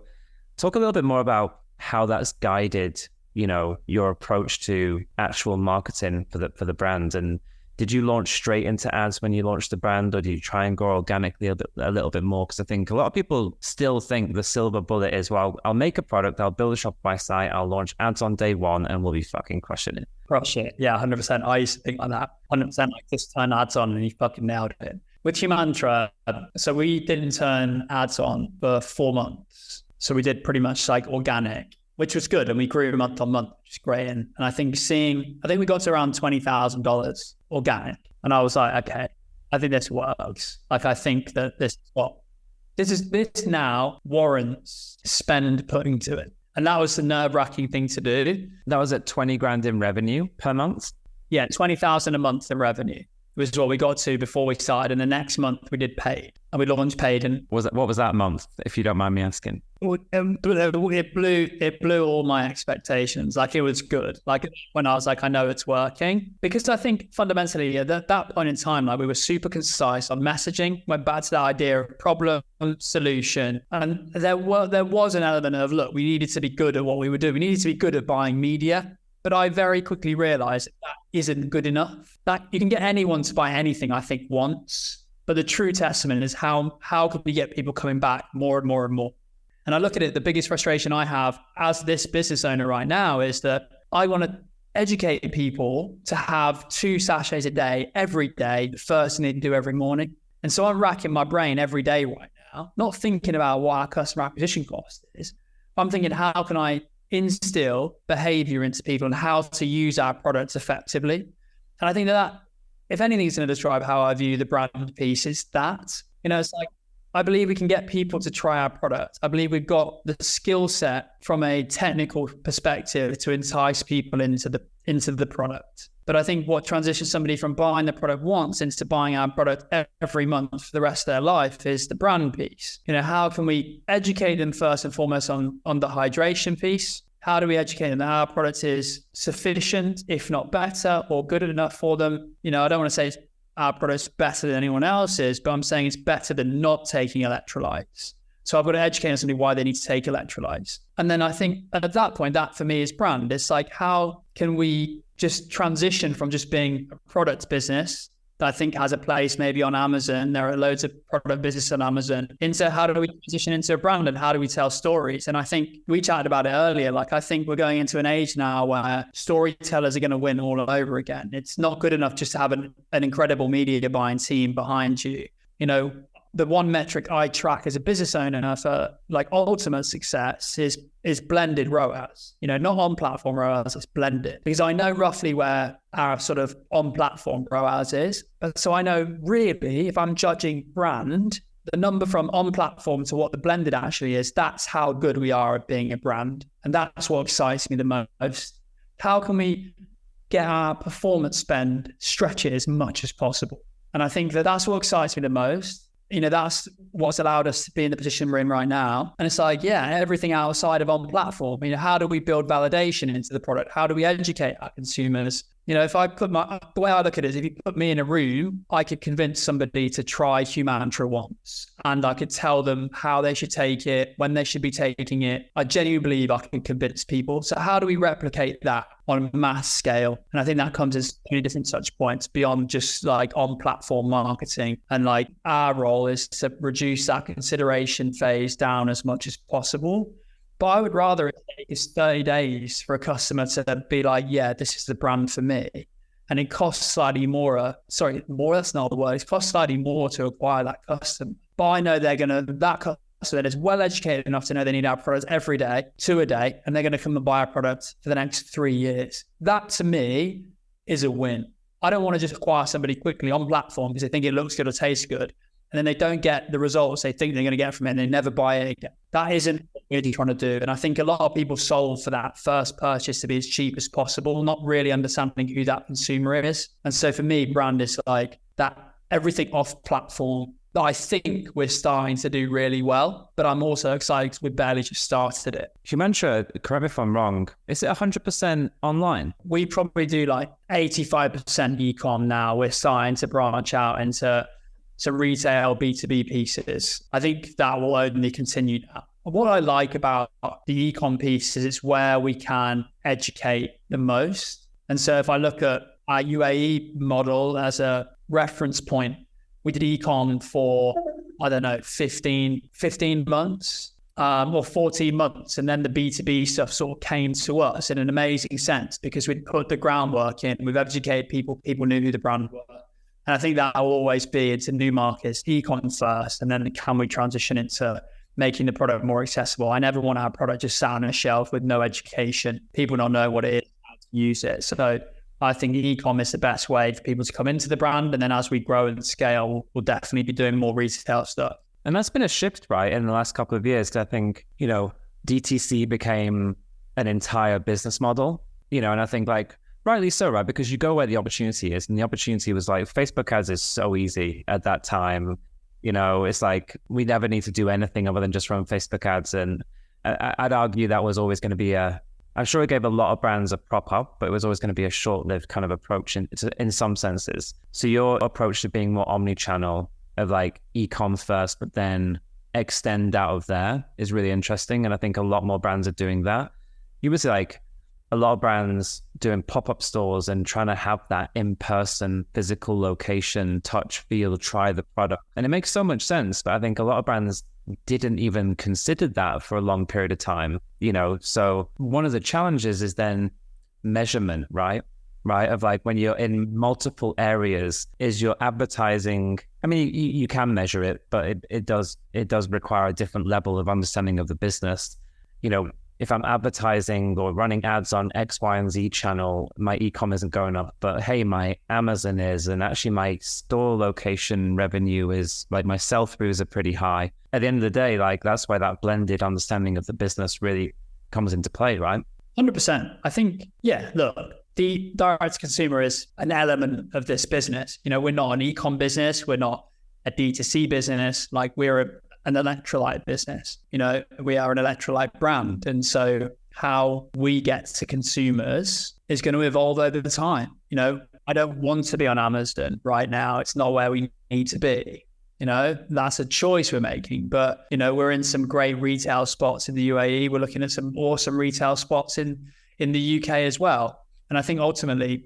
talk a little bit more about how that's guided your approach to actual marketing for the brand. And did you launch straight into ads when you launched the brand, or did you try and grow organically a little bit more? Because I think a lot of people still think the silver bullet is, well, I'll make a product, I'll build a Shopify site, I'll launch ads on day one, and we'll be fucking crushing it. Crush it. Yeah, 100%. I used to think like that. 100% like just turn ads on and you fucking nailed it. With Humantra, so we didn't turn ads on for 4 months. So we did pretty much like organic, which was good. And we grew month on month, which is great. And I think we got to around $20,000 organic. And I was like, okay, I think this works. Like, I think that this now warrants spend putting to it. And that was the nerve-wracking thing to do. That was at 20 grand in revenue per month? Yeah, 20,000 a month in revenue was what we got to before we started. And the next month we did paid, and we launched paid. And what was that month, if you don't mind me asking? It blew all my expectations. Like, it was good. Like, when I was like, I know it's working, because I think fundamentally at that point in time, like, we were super concise on messaging. Went back to that idea of problem, solution, and there was an element of, look, we needed to be good at what we were doing. We needed to be good at buying media. But I very quickly realized that isn't good enough. That you can get anyone to buy anything, I think, once. But the true testament is how can we get people coming back more and more and more? And I look at it, the biggest frustration I have as this business owner right now is that I want to educate people to have 2 sachets a day, every day, the first thing they do every morning. And so I'm racking my brain every day right now, not thinking about what our customer acquisition cost is. I'm thinking, how can I instill behavior into people and how to use our products effectively? And I think that if anything is going to describe how I view the brand piece, is that, it's like, I believe we can get people to try our product. I believe we've got the skill set from a technical perspective to entice people into the product. But I think what transitions somebody from buying the product once into buying our product every month for the rest of their life is the brand piece. How can we educate them first and foremost on the hydration piece? How do we educate them that our product is sufficient, if not better, or good enough for them? I don't want to say our product's better than anyone else's, but I'm saying it's better than not taking electrolytes. So I've got to educate somebody why they need to take electrolytes. And then I think at that point, that for me is brand. It's like, how can we just transition from just being a product business that I think has a place maybe on Amazon, there are loads of product business on Amazon, into how do we transition into a brand and how do we tell stories? And I think we chatted about it earlier. Like, I think we're going into an age now where storytellers are going to win all over again. It's not good enough just to have an incredible media buying team behind you. You know, the one metric I track as a business owner for like ultimate success is blended ROAS, you know, not on platform ROAS, it's blended, because I know roughly where our sort of on platform ROAS is. So I know really, if I'm judging brand, the number from on platform to what the blended actually is, that's how good we are at being a brand. And that's what excites me the most. How can we get our performance spend stretch it as much as possible? And I think that that's what excites me the most. You know, that's what's allowed us to be in the position we're in right now. And it's like, yeah, everything outside of on platform, you know, how do we build validation into the product? How do we educate our consumers? You know, if I put the way I look at it is, if you put me in a room, I could convince somebody to try Humantra once, and I could tell them how they should take it, when they should be taking it. I genuinely believe I can convince people. So how do we replicate that on a mass scale? And I think that comes as many different touch points beyond just like on platform marketing. And like, our role is to reduce that consideration phase down as much as possible. But I would rather it take us 30 days for a customer to be like, yeah, this is the brand for me. And it costs slightly more. That's not the word. It costs slightly more to acquire that customer. But I know that customer is well educated enough to know they need our products every day, 2 a day, and they're going to come and buy our products for the next 3 years. That to me is a win. I don't want to just acquire somebody quickly on platform because they think it looks good or tastes good, and then they don't get the results they think they're going to get from it, and they never buy it again. That isn't what we're trying to do. And I think a lot of people solve for that first purchase to be as cheap as possible, not really understanding who that consumer is. And so for me, brand is like that, everything off platform that I think we're starting to do really well, but I'm also excited because we barely just started it. Humantra, correct me if I'm wrong, is it 100% online? We probably do like 85% e-com now. We're starting to branch out into some retail B2B pieces. I think that will only continue now. What I like about the e-com piece is it's where we can educate the most. And so if I look at our UAE model as a reference point, we did e-com for, 15 months or 14 months. And then the B2B stuff sort of came to us in an amazing sense because we'd put the groundwork in, we've educated people knew who the brand were. And I think that will always be, it's a new markets, e-com first, and then can we transition into making the product more accessible? I never want our product just sat on a shelf with no education. People don't know what it is, how to use it. So I think e-com is the best way for people to come into the brand. And then as we grow and scale, we'll definitely be doing more retail stuff. And that's been a shift, right, in the last couple of years. I think, you know, DTC became an entire business model, you know, and I think like, rightly so, right? Because you go where the opportunity is. And the opportunity was like, Facebook ads is so easy at that time. You know, it's like, we never need to do anything other than just run Facebook ads. And I'd argue that was always going to be I'm sure it gave a lot of brands a prop up, but it was always going to be a short-lived kind of approach in some senses. So your approach to being more omni-channel of like e-com first, but then extend out of there is really interesting. And I think a lot more brands are doing that. You would say like, a lot of brands doing pop-up stores and trying to have that in-person physical location, touch, feel, try the product. And it makes so much sense. But I think a lot of brands didn't even consider that for a long period of time, you know? So one of the challenges is then measurement, right? Of like when you're in multiple areas, is your advertising, I mean, you can measure it, but it does require a different level of understanding of the business. You know, if I'm advertising or running ads on X, Y, and Z channel, my e-com isn't going up, but hey, my Amazon is, and actually my store location revenue is, like my sell-throughs are pretty high. At the end of the day, like that's why that blended understanding of the business really comes into play, right? 100%. I think, yeah, look, the direct consumer is an element of this business. You know, we're not an e-com business. We're not a D2C business. Like we're an electrolyte business. You know, we are an electrolyte brand. And so how we get to consumers is going to evolve over time. You know, I don't want to be on Amazon right now. It's not where we need to be. That's a choice we're making. But, we're in some great retail spots in the UAE. We're looking at some awesome retail spots in the UK as well. And I think ultimately,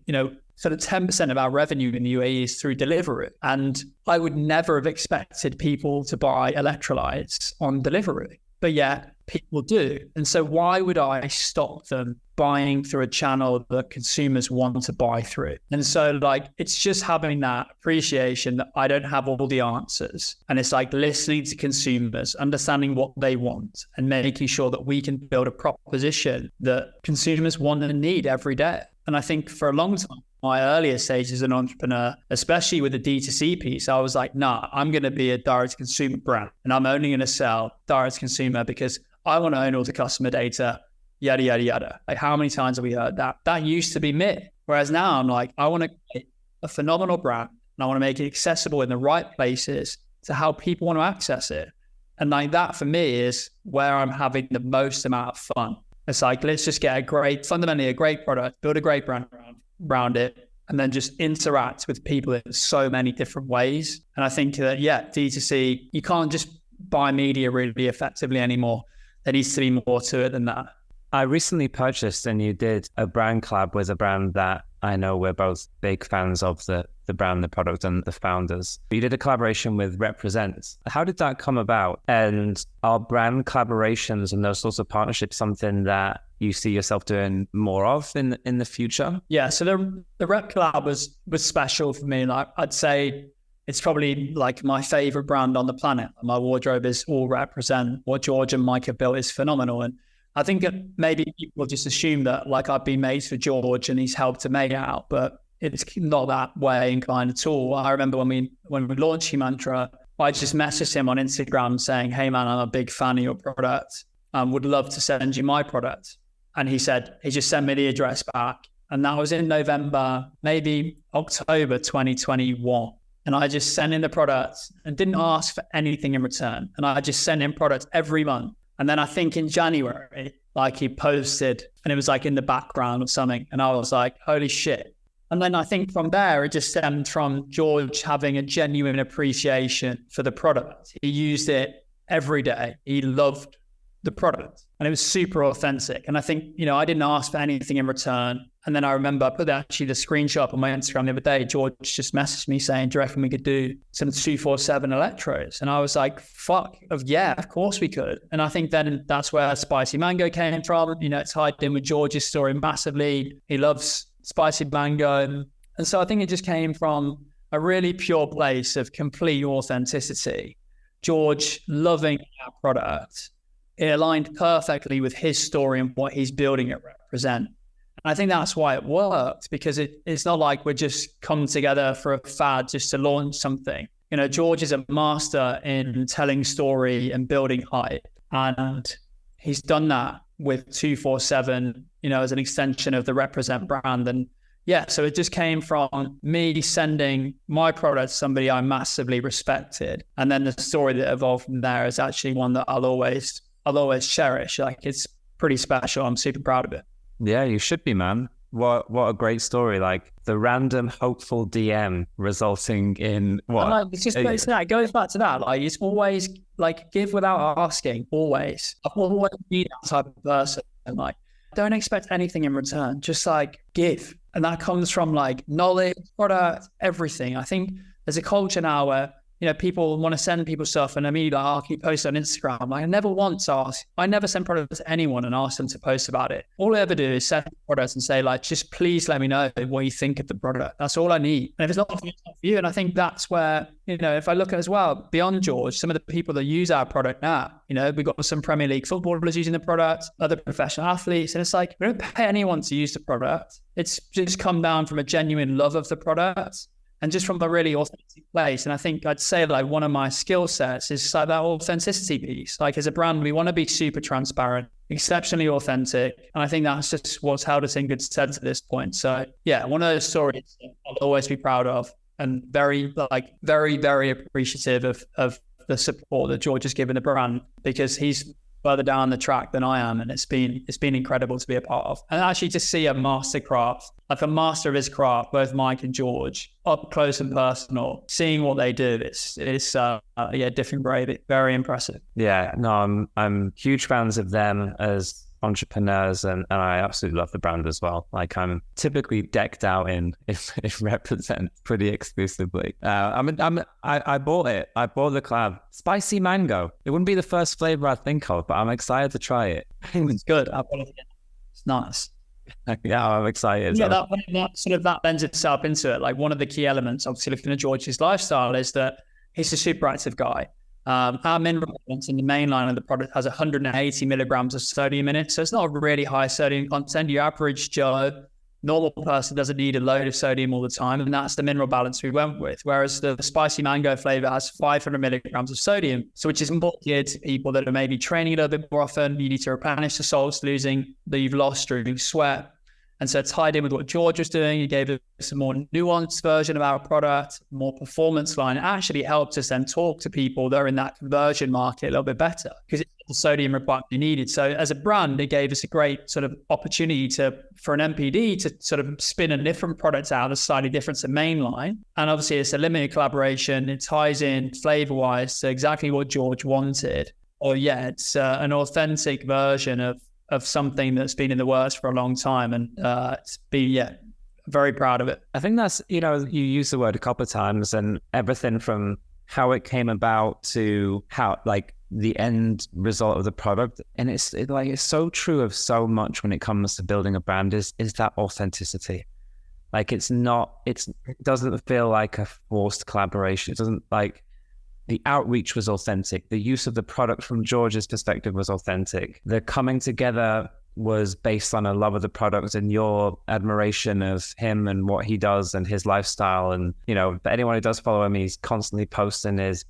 sort of 10% of our revenue in the UAE is through delivery. And I would never have expected people to buy electrolytes on delivery, but yet people do. And so why would I stop them buying through a channel that consumers want to buy through? And so it's just having that appreciation that I don't have all the answers. And it's listening to consumers, understanding what they want, and making sure that we can build a proposition that consumers want and need every day. And I think for a long time, my earlier stage as an entrepreneur, especially with the D2C piece, I was like, nah, I'm going to be a direct consumer brand and I'm only going to sell direct consumer because I want to own all the customer data, yada, yada, yada. How many times have we heard that? That used to be me. Whereas now I'm like, I want to create a phenomenal brand and I want to make it accessible in the right places to how people want to access it. And that for me is where I'm having the most amount of fun. It's let's just get fundamentally a great product, build a great brand around it, and then just interact with people in so many different ways. And I think that, D2C, you can't just buy media really effectively anymore. There needs to be more to it than that. I recently purchased, and you did a brand collab with a brand that I know we're both big fans of, the brand, the product, and the founders. You did a collaboration with Represent. How did that come about? And are brand collaborations and those sorts of partnerships something that you see yourself doing more of in the future? Yeah, so the Rep collab was special for me. I'd say it's probably my favorite brand on the planet. My wardrobe is all Represent. What George and Mike have built is phenomenal. And I think maybe people just assume that I've been made for George and he's helped to make it out, but it's not that way inclined at all. I remember when we launched Humantra, I just messaged him on Instagram saying, hey man, I'm a big fan of your product. Would love to send you my product. And he just sent me the address back. And that was in November, maybe October 2021. And I just sent in the product and didn't ask for anything in return. And I just sent in products every month. And then I think in January, he posted and it was in the background or something. And I was like, holy shit. And then I think from there, it just stemmed from George having a genuine appreciation for the product. He used it every day. He loved the product and it was super authentic. And I think, I didn't ask for anything in return. And then I remember I put actually the screenshot on my Instagram the other day. George just messaged me saying, do you reckon we could do some 247 electrodes? And I was like, of course we could. And I think then that's where Spicy Mango came from. It's tied in with George's story massively. He loves spicy mango. And so I think it just came from a really pure place of complete authenticity. George loving our product. It aligned perfectly with his story and what he's building at Represent. I think that's why it worked, because it's not like we're just come together for a fad just to launch something. George is a master in telling story and building hype. And he's done that with 247, as an extension of the Represent brand. And so it just came from me sending my product to somebody I massively respected. And then the story that evolved from there is actually one that I'll always cherish. It's pretty special. I'm super proud of it. Yeah, you should be, man. What a great story. The random hopeful DM resulting in what? It goes back to that. It's always give without asking, always. I've always been that type of person. Don't expect anything in return. Just give. And that comes from knowledge, product, everything. I think there's a culture now where people want to send people stuff and immediately I'll keep posting on Instagram. I never once ask. I never send products to anyone and ask them to post about it. All I ever do is send products and say just please let me know what you think of the product. That's all I need. And if it's not for you, it's not for you. And I think that's where, if I look at as well, beyond George, some of the people that use our product now, we've got some Premier League footballers using the product, other professional athletes. And it's we don't pay anyone to use the product. It's just come down from a genuine love of the product. And just from a really authentic place. And I think I'd say one of my skill sets is that authenticity piece. As a brand, we want to be super transparent, exceptionally authentic. And I think that's just what's held us in good stead to this point. So one of those stories I'll always be proud of and very, very, very appreciative of the support that George has given the brand, because he's further down the track than I am. And it's been incredible to be a part of. And actually to see a mastercraft like a master of his craft, both Mike and George, up close and personal, seeing what they do. It's different breed, very impressive. Yeah, no, I'm huge fans of them as entrepreneurs, and I absolutely love the brand as well. Like, I'm typically decked out in if represent pretty exclusively. I bought it. I bought the collab. Spicy mango. It wouldn't be the first flavor I think of, but I'm excited to try it. It's good. It's nice. Yeah, I'm excited. Yeah, that lends itself into it. Like, one of the key elements, obviously looking at George's lifestyle, is that he's a super active guy. Our mineral balance in the main line of the product has 180 milligrams of sodium in it. So it's not a really high sodium content. Your average Joe, normal person, doesn't need a load of sodium all the time. And that's the mineral balance we went with. Whereas the spicy mango flavor has 500 milligrams of sodium. So which is more geared to people that are maybe training a little bit more often. You need to replenish the salts that you've lost during sweat. And so it tied in with what George was doing. He gave us a more nuanced version of our product, more performance line. It actually helped us then talk to people that are in that conversion market a little bit better because it's the sodium requirement you needed. So as a brand, it gave us a great sort of opportunity for an MPD to sort of spin a different product out that's slightly different to mainline. And obviously it's a limited collaboration. It ties in flavor-wise to exactly what George wanted. It's an authentic version of something that's been in the works for a long time, and very proud of it. I think that's, you use the word a couple of times, and everything from how it came about to how, like, the end result of the product. And it's so true of so much when it comes to building a brand is that authenticity. Like, it doesn't feel like a forced collaboration. It doesn't, like, the outreach was authentic. The use of the product from George's perspective was authentic. The coming together was based on a love of the product and your admiration of him and what he does and his lifestyle. And, for anyone who does follow him, he's constantly posting his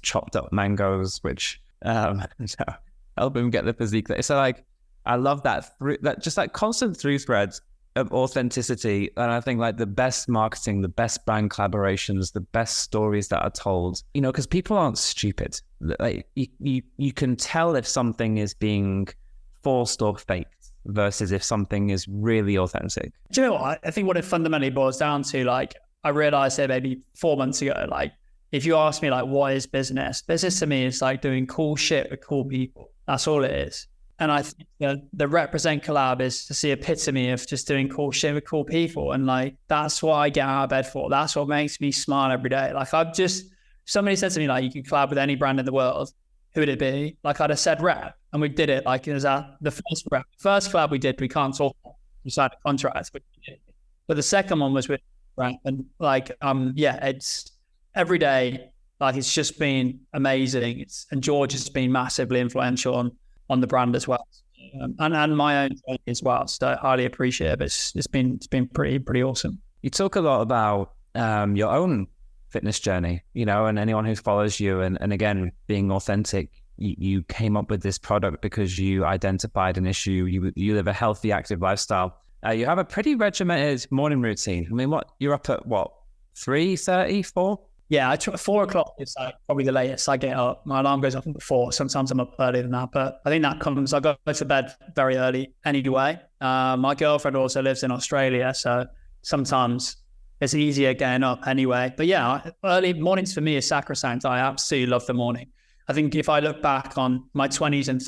chopped up mangoes, which help him get the physique. So, like, I love that constant through threads of authenticity. And I think, like, the best marketing, the best brand collaborations, the best stories that are told, because people aren't stupid. Like, you can tell if something is being forced or faked versus if something is really authentic. Do you know what? I think what it fundamentally boils down to, like, I realized it maybe 4 months ago, like, if you ask me, like, what is business? Business to me is like doing cool shit with cool people. That's all it is. And I think the Represent collab is just the epitome of just doing cool shit with cool people. And, like, that's what I get out of bed for. That's what makes me smile every day. Like, somebody said to me, like, you can collab with any brand in the world. Who would it be? Like, I'd have said Rep, and we did it. Like, it was the first Rep. First collab we did, we can't talk about. We signed a contract. But the second one was with Rep. And, like, it's every day. Like, it's just been amazing. And George has been massively influential on the brand as well, and my own journey as well. So I highly appreciate it. It's been pretty awesome. You talk a lot about your own fitness journey, and anyone who follows you, and again, being authentic. You came up with this product because you identified an issue. You live a healthy, active lifestyle. You have a pretty regimented morning routine. I mean, you're up at what, 3:30, 4? Yeah, 4 o'clock is like probably the latest I get up. My alarm goes off at 4. Sometimes I'm up earlier than that, but I think I go to bed very early anyway. My girlfriend also lives in Australia, so sometimes it's easier getting up anyway. But yeah, early mornings for me is sacrosanct. I absolutely love the morning. I think if I look back on my 20s and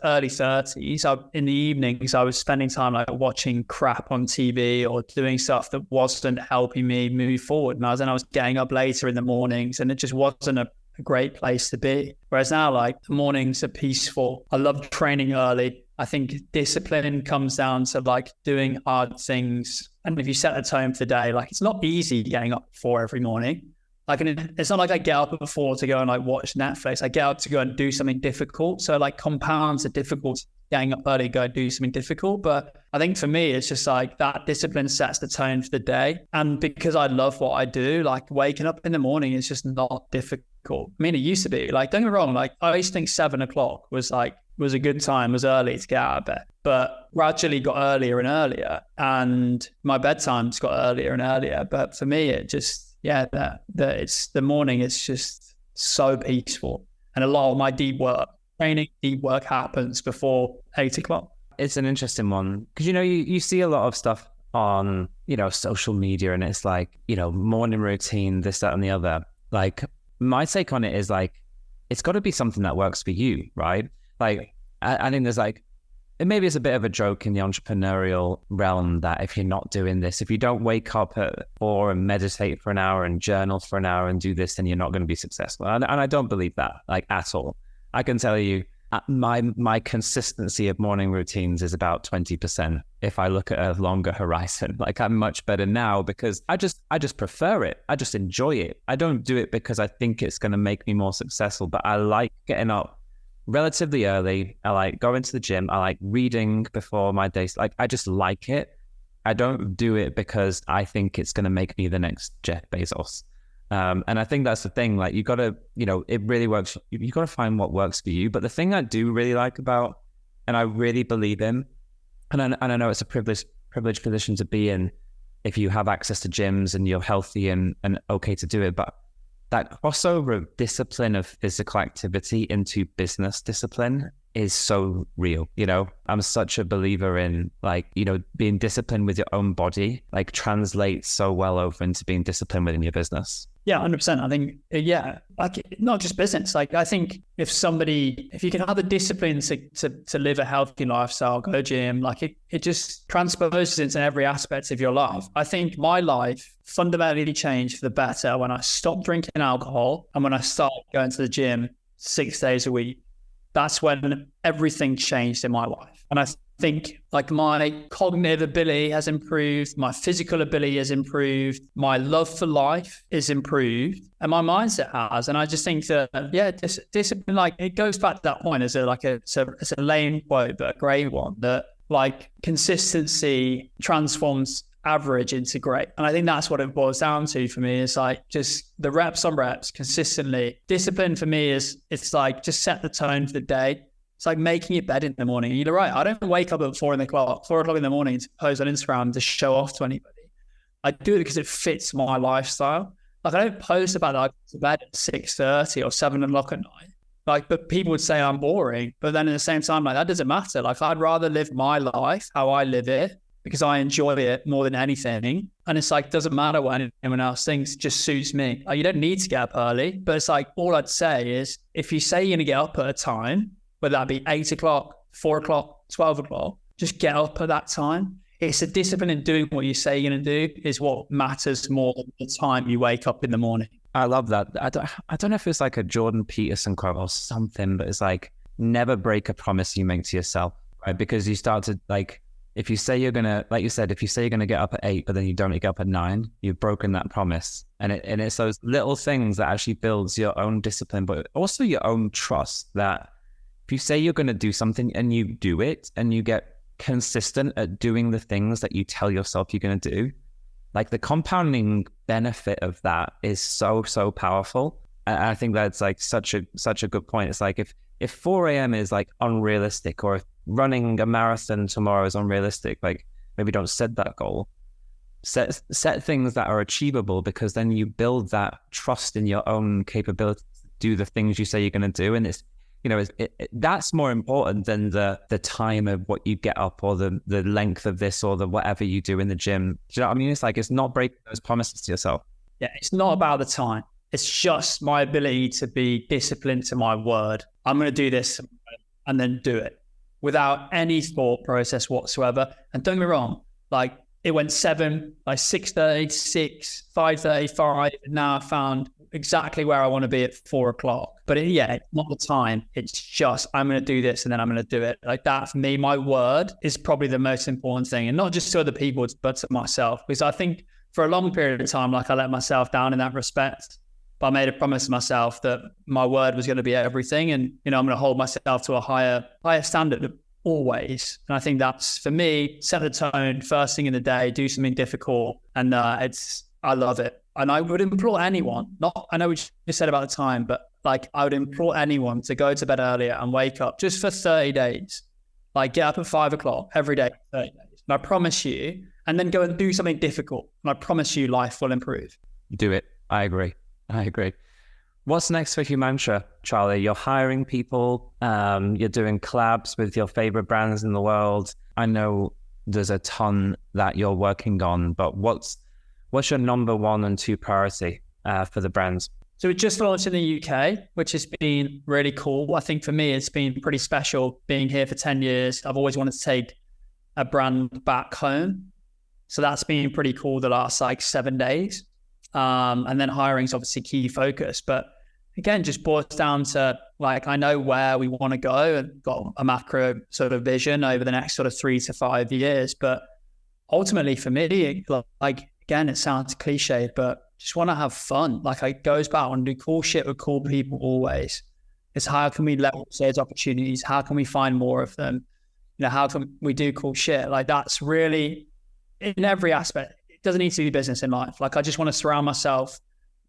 early 30s, in the evenings, I was spending time like watching crap on TV or doing stuff that wasn't helping me move forward. And I was getting up later in the mornings, and it just wasn't a great place to be. Whereas now, like, the mornings are peaceful. I love training early. I think discipline comes down to, like, doing hard things. And if you set a tone for the day, like, it's not easy getting up at 4 every morning. Like, it's not like I get up at 4 to go and, like, watch Netflix. I get up to go and do something difficult. So, like, compounds the difficulty getting up early, go and do something difficult. But I think for me, it's just like that discipline sets the tone for the day. And because I love what I do, like, waking up in the morning is just not difficult. I mean, it used to be. Like, don't get me wrong. Like, I used to think 7 o'clock was a good time, was early to get out of bed. But gradually got earlier and earlier. And my bedtime's got earlier and earlier. But for me, it just... it's the morning. It's just so peaceful, and a lot of my deep work happens before 8 o'clock. It's an interesting one because you see a lot of stuff on, social media and it's like, morning routine, this, that, and the other. Like my take on it is like, it's got to be something that works for you, right? Like, I think there's like, and maybe it's a bit of a joke in the entrepreneurial realm that if you're not doing this, if you don't wake up at 4 and meditate for an hour and journal for an hour and do this, then you're not going to be successful. And I don't believe that, like, at all. I can tell you my consistency of morning routines is about 20%. If I look at a longer horizon, like I'm much better now because I just prefer it. I just enjoy it. I don't do it because I think it's going to make me more successful, but I like getting up relatively early. I like going to the gym. I like reading before my day. Like I just like it. I don't do it because I think it's going to make me the next Jeff Bezos. And I think that's the thing. Like you got to, it really works. You got to find what works for you. But the thing I do really like about, and I really believe in, and I know it's a privileged position to be in if you have access to gyms and you're healthy and okay to do it. But that crossover of discipline of physical activity into business discipline is so real. I'm such a believer in like, being disciplined with your own body, like translates so well over into being disciplined within your business. Yeah, 100%. I think, like not just business. Like I think if you can have the discipline to live a healthy lifestyle, go gym, like it just transposes into every aspect of your life. I think my life fundamentally changed for the better when I stopped drinking alcohol and when I started going to the gym 6 days a week. That's when everything changed in my life. And I think like my cognitive ability has improved, my physical ability has improved, my love for life is improved, and my mindset has. And I just think that, discipline, like it goes back to that point as it's a lame quote, but a great one, that like consistency transforms average into great. And I think that's what it boils down to for me, is like just the reps on reps consistently. Discipline for me it's like just set the tone for the day. It's like making your bed in the morning. You're right. I don't wake up at 4 o'clock in the morning to post on Instagram to show off to anybody. I do it because it fits my lifestyle. Like I don't post about like to bed at 6:30 or 7 o'clock at night. Like, but people would say I'm boring. But then at the same time, like that doesn't matter. Like I'd rather live my life how I live it, because I enjoy it more than anything. And it's like, doesn't matter what anyone else thinks, it just suits me. Like, you don't need to get up early, but it's like, all I'd say is if you say you're going to get up at a time, whether that be 8 o'clock, 4 o'clock, 12 o'clock, just get up at that time. It's a discipline in doing what you say you're going to do is what matters more than the time you wake up in the morning. I love that. I don't know if it's like a Jordan Peterson quote or something, but it's like, never break a promise you make to yourself, right? Because you start to like, if you say you're going to, like you said, if you say you're going to get up at 8, but then you don't get up at 9, you've broken that promise. And it's those little things that actually builds your own discipline, but also your own trust that if you say you're going to do something and you do it and you get consistent at doing the things that you tell yourself you're going to do, like the compounding benefit of that is so, so powerful. And I think that's like such a good point. It's like if 4 a.m. is like unrealistic, or if running a marathon tomorrow is unrealistic, like maybe don't set that goal. Set things that are achievable, because then you build that trust in your own capability to do the things you say you're going to do. And it's, that's more important than the time of what you get up, or the length of this, or the whatever you do in the gym. Do you know what I mean? It's like, it's not breaking those promises to yourself. Yeah, it's not about the time. It's just my ability to be disciplined to my word. I'm going to do this and then do it without any thought process whatsoever. And don't get me wrong, like it went 7, like 6:30, 6, 5:35. And now I found exactly where I want to be at 4 o'clock. But it's not the time. It's just, I'm going to do this and then I'm going to do it. Like that for me, my word is probably the most important thing. And not just to other people, but to myself. Because I think for a long period of time, like I let myself down in that respect. But I made a promise to myself that my word was going to be everything. And, I'm going to hold myself to a higher standard always. And I think that's, for me, set the tone first thing in the day, do something difficult. And I love it. And I would implore anyone, I know we just said about the time, but like I would implore anyone to go to bed earlier and wake up just for 30 days. Like get up at 5 o'clock every day, 30 days. And I promise you, and then go and do something difficult. And I promise you life will improve. Do it. I agree. What's next for Humantra, Charlie? You're hiring people. You're doing collabs with your favorite brands in the world. I know there's a ton that you're working on, but what's your number 1 and 2 priority for the brands? So we just launched in the UK, which has been really cool. I think for me, it's been pretty special being here for 10 years. I've always wanted to take a brand back home. So that's been pretty cool the last like 7 days. And then hiring is obviously key focus. But again, just boils down to like, I know where we want to go and got a macro sort of vision over the next sort of 3 to 5 years. But ultimately for me, like, again, it sounds cliche, but just want to have fun. Like it goes back, I want to do cool shit with cool people always. It's how can we leverage those opportunities? How can we find more of them? You know, how can we do cool shit? Like that's really in every aspect. It doesn't need to be business in life. Like I just want to surround myself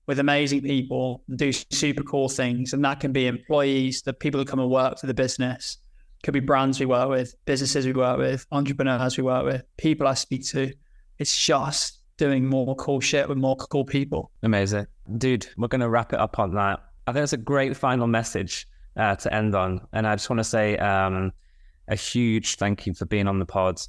with amazing people and do super cool things. And that can be employees, the people who come and work for the business. Could be brands we work with, businesses we work with, entrepreneurs we work with, people I speak to. It's just doing more cool shit with more cool people. Amazing. Dude, we're going to wrap it up on that. I think it's a great final message to end on. And I just want to say a huge thank you for being on the pod.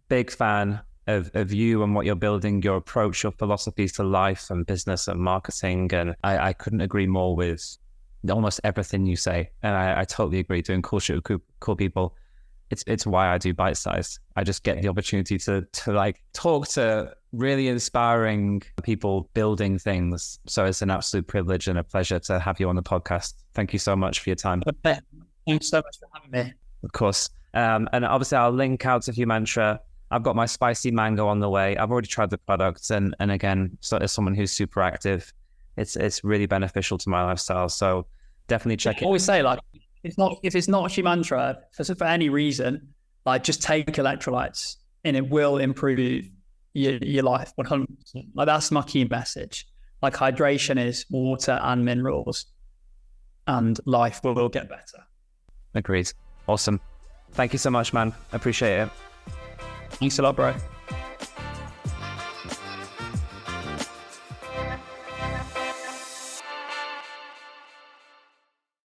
Big fan of you and what you're building, your approach, your philosophies to life and business and marketing. And I couldn't agree more with almost everything you say. And I totally agree. Doing cool shit with cool people. It's why I do Bite Size. I just get the opportunity to like talk to really inspiring people building things. So it's an absolute privilege and a pleasure to have you on the podcast. Thank you so much for your time. Thanks so much for having me. Of course. And obviously I'll link out to Humantra. I've got my spicy mango on the way. I've already tried the products. And again, so as someone who's super active, it's really beneficial to my lifestyle. So definitely check it. I always say like, if it's not Humantra, for any reason, like just take electrolytes and it will improve your life 100%. Like that's my key message. Like hydration is water and minerals and life will get better. Agreed. Awesome. Thank you so much, man. I appreciate it. Thanks a lot, bro.